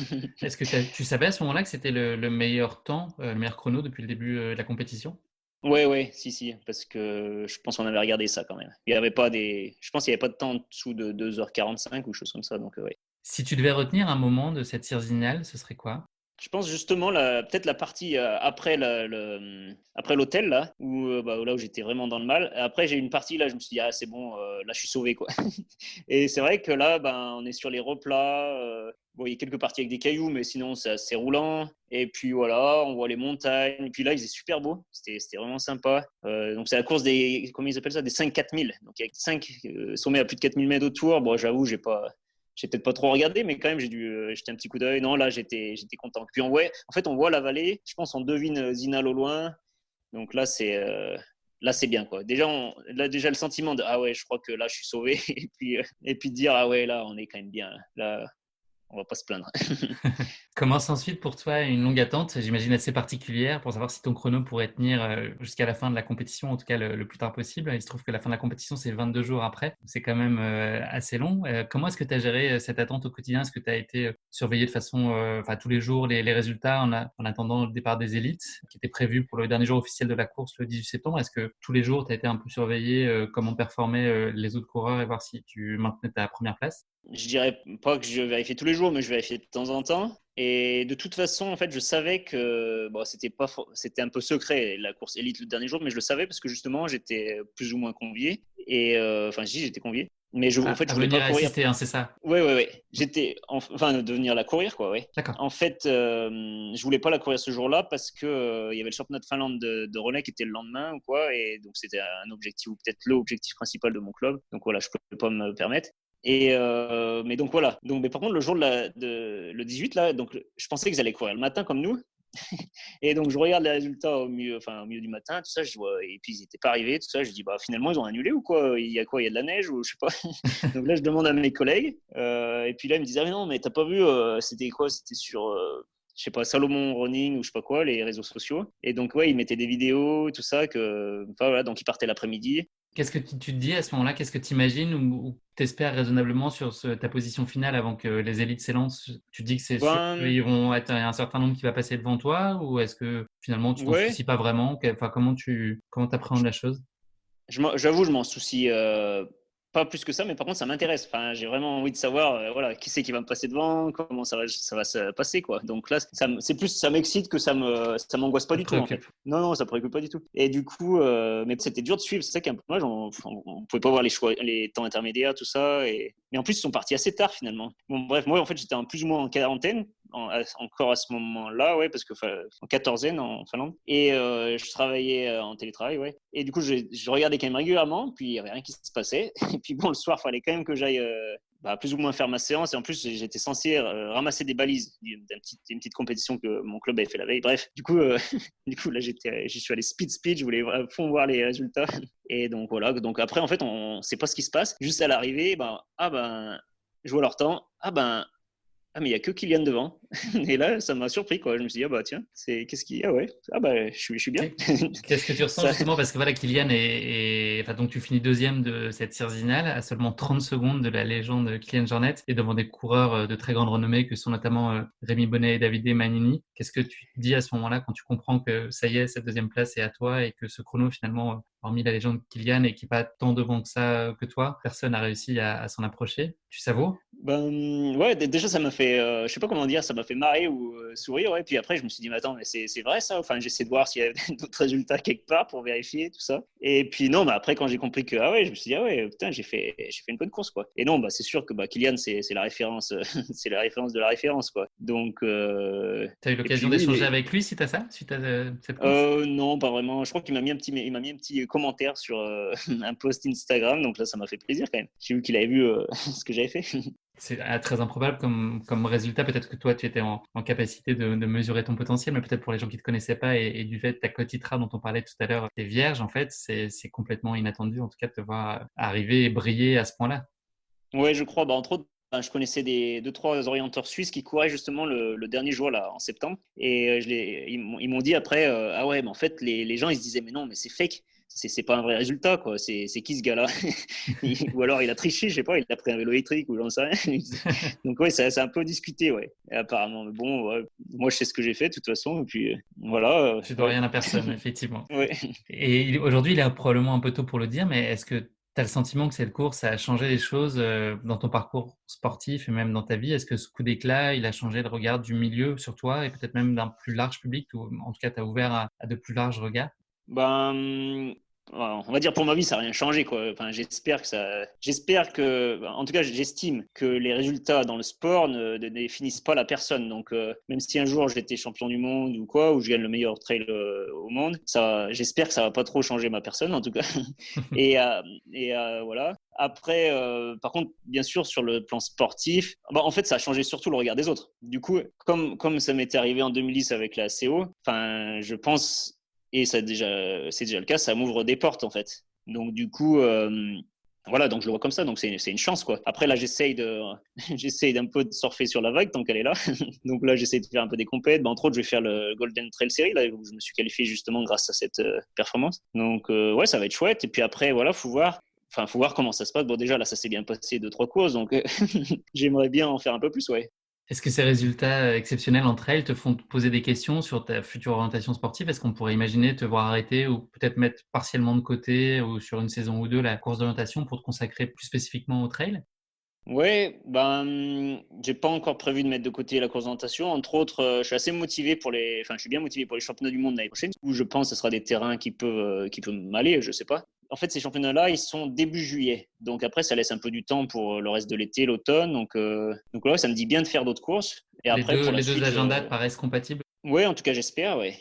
Est-ce que tu savais à ce moment-là que c'était le meilleur temps, le meilleur chrono depuis le début de la compétition? Ouais, si, parce que je pense qu'on avait regardé ça quand même. Je pense qu'il n'y avait pas de temps en dessous de 2h45 ou chose comme ça. Donc ouais. Si tu devais retenir un moment de cette Cerzinal, ce serait quoi? Je pense justement peut-être la partie après après l'hôtel là où j'étais vraiment dans le mal. Après j'ai une partie là je me suis dit c'est bon là je suis sauvé quoi. Et c'est vrai que là on est sur les replats. Bon il y a quelques parties avec des cailloux mais sinon c'est assez roulant. Et puis voilà on voit les montagnes. Et puis là il faisait super beau. C'était vraiment sympa. Donc c'est la course des comment ils appellent ça des 5-4000. Donc il y a 5 sommets à plus de 4000 mètres autour. Bon j'avoue j'ai peut-être pas trop regardé, mais quand même, j'ai dû jeter un petit coup d'œil. Non, là, j'étais content. Puis, en fait, on voit la vallée. Je pense on devine Zinal au loin. Donc là, c'est bien, quoi. Déjà, le sentiment de, ah ouais, je crois que là, je suis sauvé. Et puis de dire, ah ouais, là, on est quand même bien. Là, on va pas se plaindre. Commence ensuite pour toi une longue attente, j'imagine assez particulière, pour savoir si ton chrono pourrait tenir jusqu'à la fin de la compétition, en tout cas le plus tard possible. Il se trouve que la fin de la compétition, c'est 22 jours après. C'est quand même assez long. Comment est-ce que tu as géré cette attente au quotidien? Est-ce que tu as été surveillé de façon, tous les jours, les résultats en attendant le départ des élites, qui était prévu pour le dernier jour officiel de la course le 18 septembre? Est-ce que tous les jours, tu as été un peu surveillé comment performaient les autres coureurs et voir si tu maintenais ta première place? Je dirais pas que je vérifiais tous les jours, mais je vérifiais de temps en temps. Et de toute façon, en fait, je savais que bon, c'était un peu secret la course élite le dernier jour, mais je le savais parce que justement, j'étais plus ou moins convié. Et enfin, je dis j'étais convié, mais en fait, À je voulais pas venir courir. assister, hein, c'est ça? Ouais. Enfin, de venir la courir, quoi, ouais. D'accord. En fait, je voulais pas la courir ce jour-là parce que il y avait le championnat de Finlande de relais qui était le lendemain ou quoi, et donc c'était un objectif ou peut-être l'objectif principal de mon club. Donc voilà, je pouvais pas me permettre. Et mais donc voilà. Donc, mais par contre, le jour le 18 là, donc je pensais qu'ils allaient courir le matin comme nous. Et donc je regarde les résultats au milieu du matin, tout ça, je vois, et puis ils n'étaient pas arrivés, tout ça, je dis bah finalement ils ont annulé ou quoi? Il y a quoi? Il y a de la neige ou je sais pas. Donc là je demande à mes collègues, et puis là ils me disent ah mais non mais t'as pas vu, c'était quoi? C'était sur je sais pas, Salomon Running ou je sais pas quoi, les réseaux sociaux. Et donc ouais, ils mettaient des vidéos, tout ça, enfin voilà, donc ils partaient l'après-midi. Qu'est-ce que tu te dis à ce moment-là? Qu'est-ce que tu imagines ou t'espères raisonnablement sur ta position finale avant que les élites s'élancent? Tu te dis que c'est sûr Ben qu'ils vont être un certain nombre qui va passer devant toi ou est-ce que finalement tu t'en ouais, soucies pas vraiment? Enfin, comment t'appréhendes la chose? j'avoue, je m'en soucie pas plus que ça, mais par contre, ça m'intéresse. Enfin, j'ai vraiment envie de savoir, voilà, qui c'est qui va me passer devant, comment ça va se passer, quoi. Donc là, c'est plus, ça m'excite que ça m'angoisse pas Ça te du tout, en fait. préoccupe? Non, ça me préoccupe pas du tout. Et du coup, mais c'était dur de suivre. C'est ça qui est un peu dommage. On pouvait pas voir les choix, les temps intermédiaires, tout ça. Mais en plus, ils sont partis assez tard, finalement. Bon, bref, moi, en fait, j'étais plus ou moins en quarantaine. Encore à ce moment-là, ouais, parce que en quatorzaine en Finlande. Et je travaillais en télétravail, ouais. Et du coup, je regardais quand même régulièrement, puis il n'y avait rien qui se passait. Et puis bon, le soir, il fallait quand même que j'aille plus ou moins faire ma séance. Et en plus, j'étais censé ramasser des balises d'une petite compétition que mon club avait fait la veille. Bref, du coup, du coup là, j'y suis allé speed. Je voulais à fond voir les résultats. Et donc voilà. Donc après, en fait, on ne sait pas ce qui se passe. Juste à l'arrivée, je vois leur temps. Ah, mais il n'y a que Kylian devant. Et là, ça m'a surpris, quoi. Je me suis dit, ah bah tiens, qu'est-ce qu'il y a? Ah ouais, ah bah je suis bien. Qu'est-ce que tu ressens Ça, justement parce que voilà, Kylian enfin, donc tu finis deuxième de cette Cirzinal à seulement 30 secondes de la légende Kylian Jornet et devant des coureurs de très grande renommée que sont notamment Rémi Bonnet et Davide Magnini. Qu'est-ce que tu te dis à ce moment-là quand tu comprends que ça y est, cette deuxième place est à toi et que ce chrono finalement, hormis la légende Kylian et qui n'est pas tant devant que ça que toi, personne n'a réussi à s'en approcher? Tu savoures? ouais, déjà, ça m'a fait, je sais pas comment dire, ça m'a fait marrer ou sourire, ouais. Puis après, je me suis dit, mais attends, mais c'est vrai ça? Enfin, j'essaie de voir s'il y a d'autres résultats quelque part pour vérifier tout ça. Et puis non, après, quand j'ai compris que, ah ouais, je me suis dit, ah ouais, putain, j'ai fait une bonne course, quoi. Et non, c'est sûr que Kylian, c'est la référence, c'est la référence de la référence, quoi. Donc, Tu as eu et puis l'occasion oui, d'échanger avec lui suite à ça, suite à cette course? non, pas vraiment. Je crois qu'il m'a mis il m'a mis un petit commentaire sur un post Instagram, donc là, ça m'a fait plaisir quand même. J'ai vu qu'il avait vu ce que j'avais fait. C'est très improbable comme résultat. Peut-être que toi, tu étais en capacité de mesurer ton potentiel, mais peut-être pour les gens qui ne te connaissaient pas et du fait de ta cote ITRA dont on parlait tout à l'heure, t'es vierge, en fait, c'est complètement inattendu, en tout cas, de te voir arriver et briller à ce point-là. Ouais, je crois. Entre autres, je connaissais deux, trois orienteurs suisses qui couraient justement le dernier jour, là, en septembre. Et ils m'ont dit après, ah ouais, mais en fait, les gens, ils se disaient, mais non, mais c'est fake. C'est pas un vrai résultat, quoi. C'est qui ce gars-là? Ou alors il a triché, je sais pas, il a pris un vélo électrique ou j'en sais rien. Donc ouais, c'est un peu discuté, ouais. Et apparemment, mais bon, ouais, moi je sais ce que j'ai fait de toute façon. Et puis voilà. Tu dois Ouais. rien à personne, effectivement. Ouais. Et aujourd'hui, il est probablement un peu tôt pour le dire, mais est-ce que tu as le sentiment que cette course a changé les choses dans ton parcours sportif et même dans ta vie? Est-ce que ce coup d'éclat, il a changé le regard du milieu sur toi et peut-être même d'un plus large public, ou en tout cas, tu as ouvert à de plus larges regards? On va dire pour ma vie, ça n'a rien changé, quoi. Enfin, en tout cas, j'estime que les résultats dans le sport ne définissent pas la personne. Donc, même si un jour j'étais champion du monde ou quoi, ou je gagne le meilleur trail au monde, j'espère que ça va pas trop changer ma personne, en tout cas. Voilà. Après, par contre, bien sûr, sur le plan sportif, en fait, ça a changé surtout le regard des autres. Du coup, comme ça m'était arrivé en 2010 avec la CO, enfin, je pense, et c'est déjà le cas, ça m'ouvre des portes en fait. Donc du coup, voilà, donc je le vois comme ça, donc c'est une chance quoi. Après là, j'essaye d'un peu de surfer sur la vague tant qu'elle est là. Donc là, j'essaie de faire un peu des compètes. Entre autres, je vais faire le Golden Trail Series là où je me suis qualifié justement grâce à cette performance. Donc ouais, ça va être chouette. Et puis après, voilà, faut voir comment ça se passe. Bon, déjà là, ça s'est bien passé 2-3 courses, donc j'aimerais bien en faire un peu plus, ouais. Est-ce que ces résultats exceptionnels entre elles te font te poser des questions sur ta future orientation sportive? Est-ce qu'on pourrait imaginer te voir arrêter ou peut-être mettre partiellement de côté ou sur une saison ou deux la course d'orientation pour te consacrer plus spécifiquement au trail? Ouais, j'ai pas encore prévu de mettre de côté la course d'orientation. Entre autres, je suis assez motivé je suis bien motivé pour les championnats du monde l'année prochaine, où je pense que ce sera des terrains qui peuvent m'aller, je sais pas. En fait, ces championnats-là, ils sont début juillet. Donc après, ça laisse un peu du temps pour le reste de l'été, l'automne. Donc là, ça me dit bien de faire d'autres courses. Et après, pour la Les deux suite, agendas te paraissent compatibles? ouais, en tout cas, j'espère, ouais.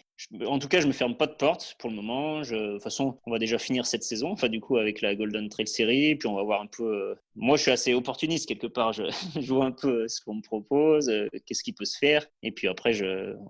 En tout cas, je me ferme pas de porte pour le moment. De toute façon, on va déjà finir cette saison, enfin, du coup, avec la Golden Trail Series, puis on va voir un peu. Moi, je suis assez opportuniste quelque part. Je vois un peu ce qu'on me propose, qu'est-ce qui peut se faire, et puis après,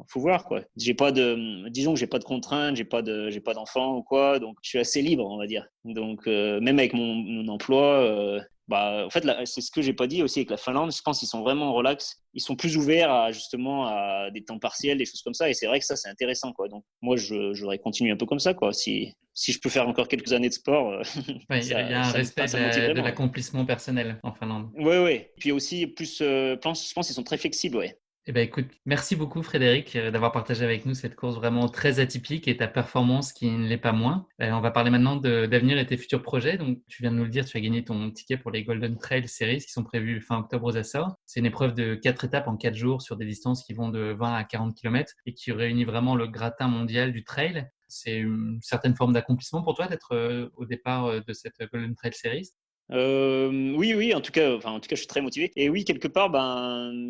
faut voir quoi. Disons que j'ai pas de contraintes, j'ai pas d'enfants ou quoi, donc je suis assez libre, on va dire. Donc, même avec mon emploi. En fait, là, c'est ce que j'ai pas dit aussi avec la Finlande. Je pense qu'ils sont vraiment relax. Ils sont plus ouverts à des temps partiels, des choses comme ça. Et c'est vrai que ça, c'est intéressant, quoi. Donc, moi, j'aurais continué un peu comme ça, quoi. Si je peux faire encore quelques années de sport, Ouais, il y a un respect ça me motive de vraiment. l'accomplissement personnel en Finlande. Ouais. Puis aussi, je pense qu'ils sont très flexibles, ouais. Eh ben, écoute, merci beaucoup Frédéric d'avoir partagé avec nous cette course vraiment très atypique et ta performance qui ne l'est pas moins. On va parler maintenant d'avenir et tes futurs projets. Donc, tu viens de nous le dire, tu as gagné ton ticket pour les Golden Trail Series qui sont prévus fin octobre aux Açores. C'est une épreuve de 4 étapes en 4 jours sur des distances qui vont de 20 à 40 km et qui réunit vraiment le gratin mondial du trail. C'est une certaine forme d'accomplissement pour toi d'être au départ de cette Golden Trail Series? Oui, en tout cas, je suis très motivé. Et oui, quelque part,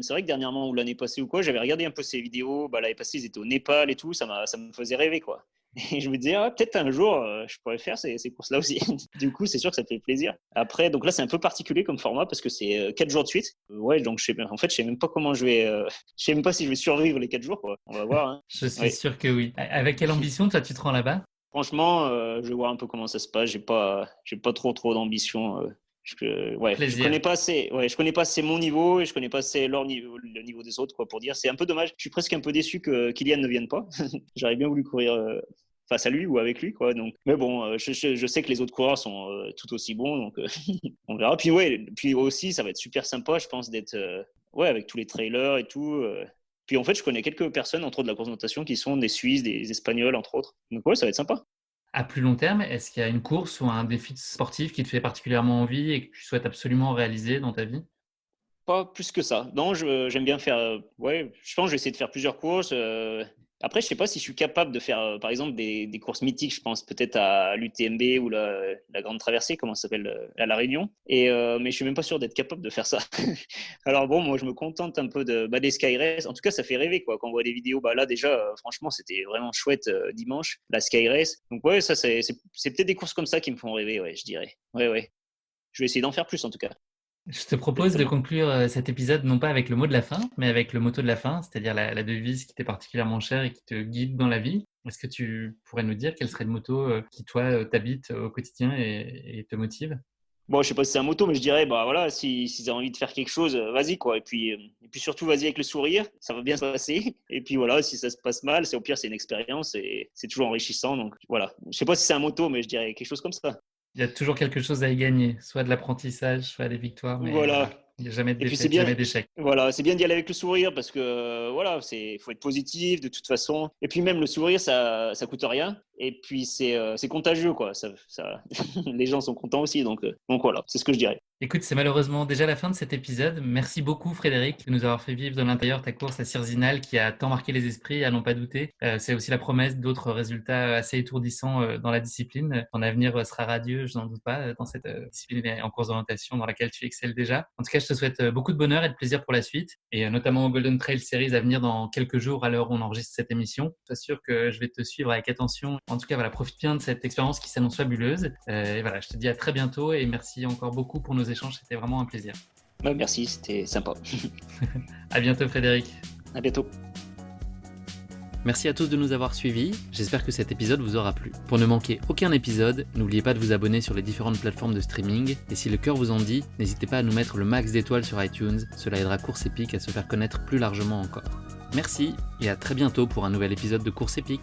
c'est vrai que dernièrement ou l'année passée ou quoi, j'avais regardé un peu ces vidéos. L'année passée, ils étaient au Népal et tout, ça me faisait rêver, quoi. Et je me disais, peut-être un jour, je pourrais faire ces courses-là aussi. Du coup, c'est sûr que ça te fait plaisir. Après, donc là, c'est un peu particulier comme format parce que c'est 4 jours de suite. Ouais, donc je sais même pas comment je sais même pas si je vais survivre les 4 jours, quoi. On va voir, hein. Je suis Ouais. sûr que oui. Avec quelle ambition, toi, tu te rends là-bas? Franchement, je vais voir un peu comment ça se passe. J'ai pas trop d'ambition. Je Plaisir. connais pas assez. Ouais, je connais pas assez mon niveau et je connais pas assez leur niveau, le niveau des autres, quoi, pour dire. C'est un peu dommage. Je suis presque un peu déçu que Kylian ne vienne pas. J'aurais bien voulu courir face à lui ou avec lui, quoi. Donc, mais bon, je sais que les autres coureurs sont tout aussi bons, donc on verra. Puis aussi, ça va être super sympa, je pense, d'être avec tous les trailers et tout. Puis en fait, je connais quelques personnes, entre autres de la course de natation, qui sont des Suisses, des Espagnols, entre autres. Donc ouais, ça va être sympa. À plus long terme, est-ce qu'il y a une course ou un défi sportif qui te fait particulièrement envie et que tu souhaites absolument réaliser dans ta vie? Pas plus que ça. Non, j'aime bien faire. Je pense que je vais essayer de faire plusieurs courses. Après, je sais pas si je suis capable de faire, par exemple, des courses mythiques. Je pense peut-être à l'UTMB ou la Grande Traversée, comment ça s'appelle, à La Réunion. Mais je suis même pas sûr d'être capable de faire ça. Alors bon, moi, je me contente un peu des Sky Race. En tout cas, ça fait rêver, quoi. Quand on voit des vidéos, là déjà, franchement, c'était vraiment chouette dimanche, la Sky Race. Donc ouais, ça, c'est peut-être des courses comme ça qui me font rêver, ouais, je dirais. Ouais. Je vais essayer d'en faire plus, en tout cas. Je te propose de conclure cet épisode non pas avec le mot de la fin, mais avec le motto de la fin, c'est-à-dire la devise qui t'est particulièrement chère et qui te guide dans la vie. Est-ce que tu pourrais nous dire quel serait le motto qui, toi, t'habite au quotidien et te motive? Bon, je sais pas si c'est un motto, mais je dirais, voilà, si tu as envie de faire quelque chose, vas-y, quoi. Et puis surtout, vas-y avec le sourire, ça va bien se passer. Et puis voilà, si ça se passe mal, au pire, c'est une expérience et c'est toujours enrichissant. Donc voilà, je sais pas si c'est un motto, mais je dirais quelque chose comme ça. Il y a toujours quelque chose à y gagner, soit de l'apprentissage, soit des victoires, mais Voilà. voilà, il n'y a jamais de Et puis défaite, c'est bien, jamais d'échec. voilà, c'est bien d'y aller avec le sourire parce que faut être positif de toute façon. Et puis même le sourire, ça coûte rien. Et puis c'est contagieux, quoi. Les gens sont contents aussi, donc voilà, c'est ce que je dirais. Écoute, c'est malheureusement déjà la fin de cet épisode. Merci beaucoup Frédéric de nous avoir fait vivre de l'intérieur ta course à Sirzinal qui a tant marqué les esprits, à n'en pas douter. C'est aussi la promesse d'autres résultats assez étourdissants dans la discipline. Ton avenir sera radieux, je n'en doute pas, dans cette discipline en course d'orientation dans laquelle tu excelles déjà. En tout cas, je te souhaite beaucoup de bonheur et de plaisir pour la suite et notamment au Golden Trail Series à venir dans quelques jours à l'heure où on enregistre cette émission. Je t'assure que je vais te suivre avec attention. En tout cas, voilà, profite bien de cette expérience qui s'annonce fabuleuse. Et voilà, je te dis à très bientôt et merci encore beaucoup pour nos échanges, c'était vraiment un plaisir. Merci, c'était sympa. À bientôt Frédéric. À bientôt. Merci à tous de nous avoir suivis, j'espère que cet épisode vous aura plu. Pour ne manquer aucun épisode, n'oubliez pas de vous abonner sur les différentes plateformes de streaming, et si le cœur vous en dit, n'hésitez pas à nous mettre le max d'étoiles sur iTunes, cela aidera Course Épique à se faire connaître plus largement encore. Merci, et à très bientôt pour un nouvel épisode de Course Épique.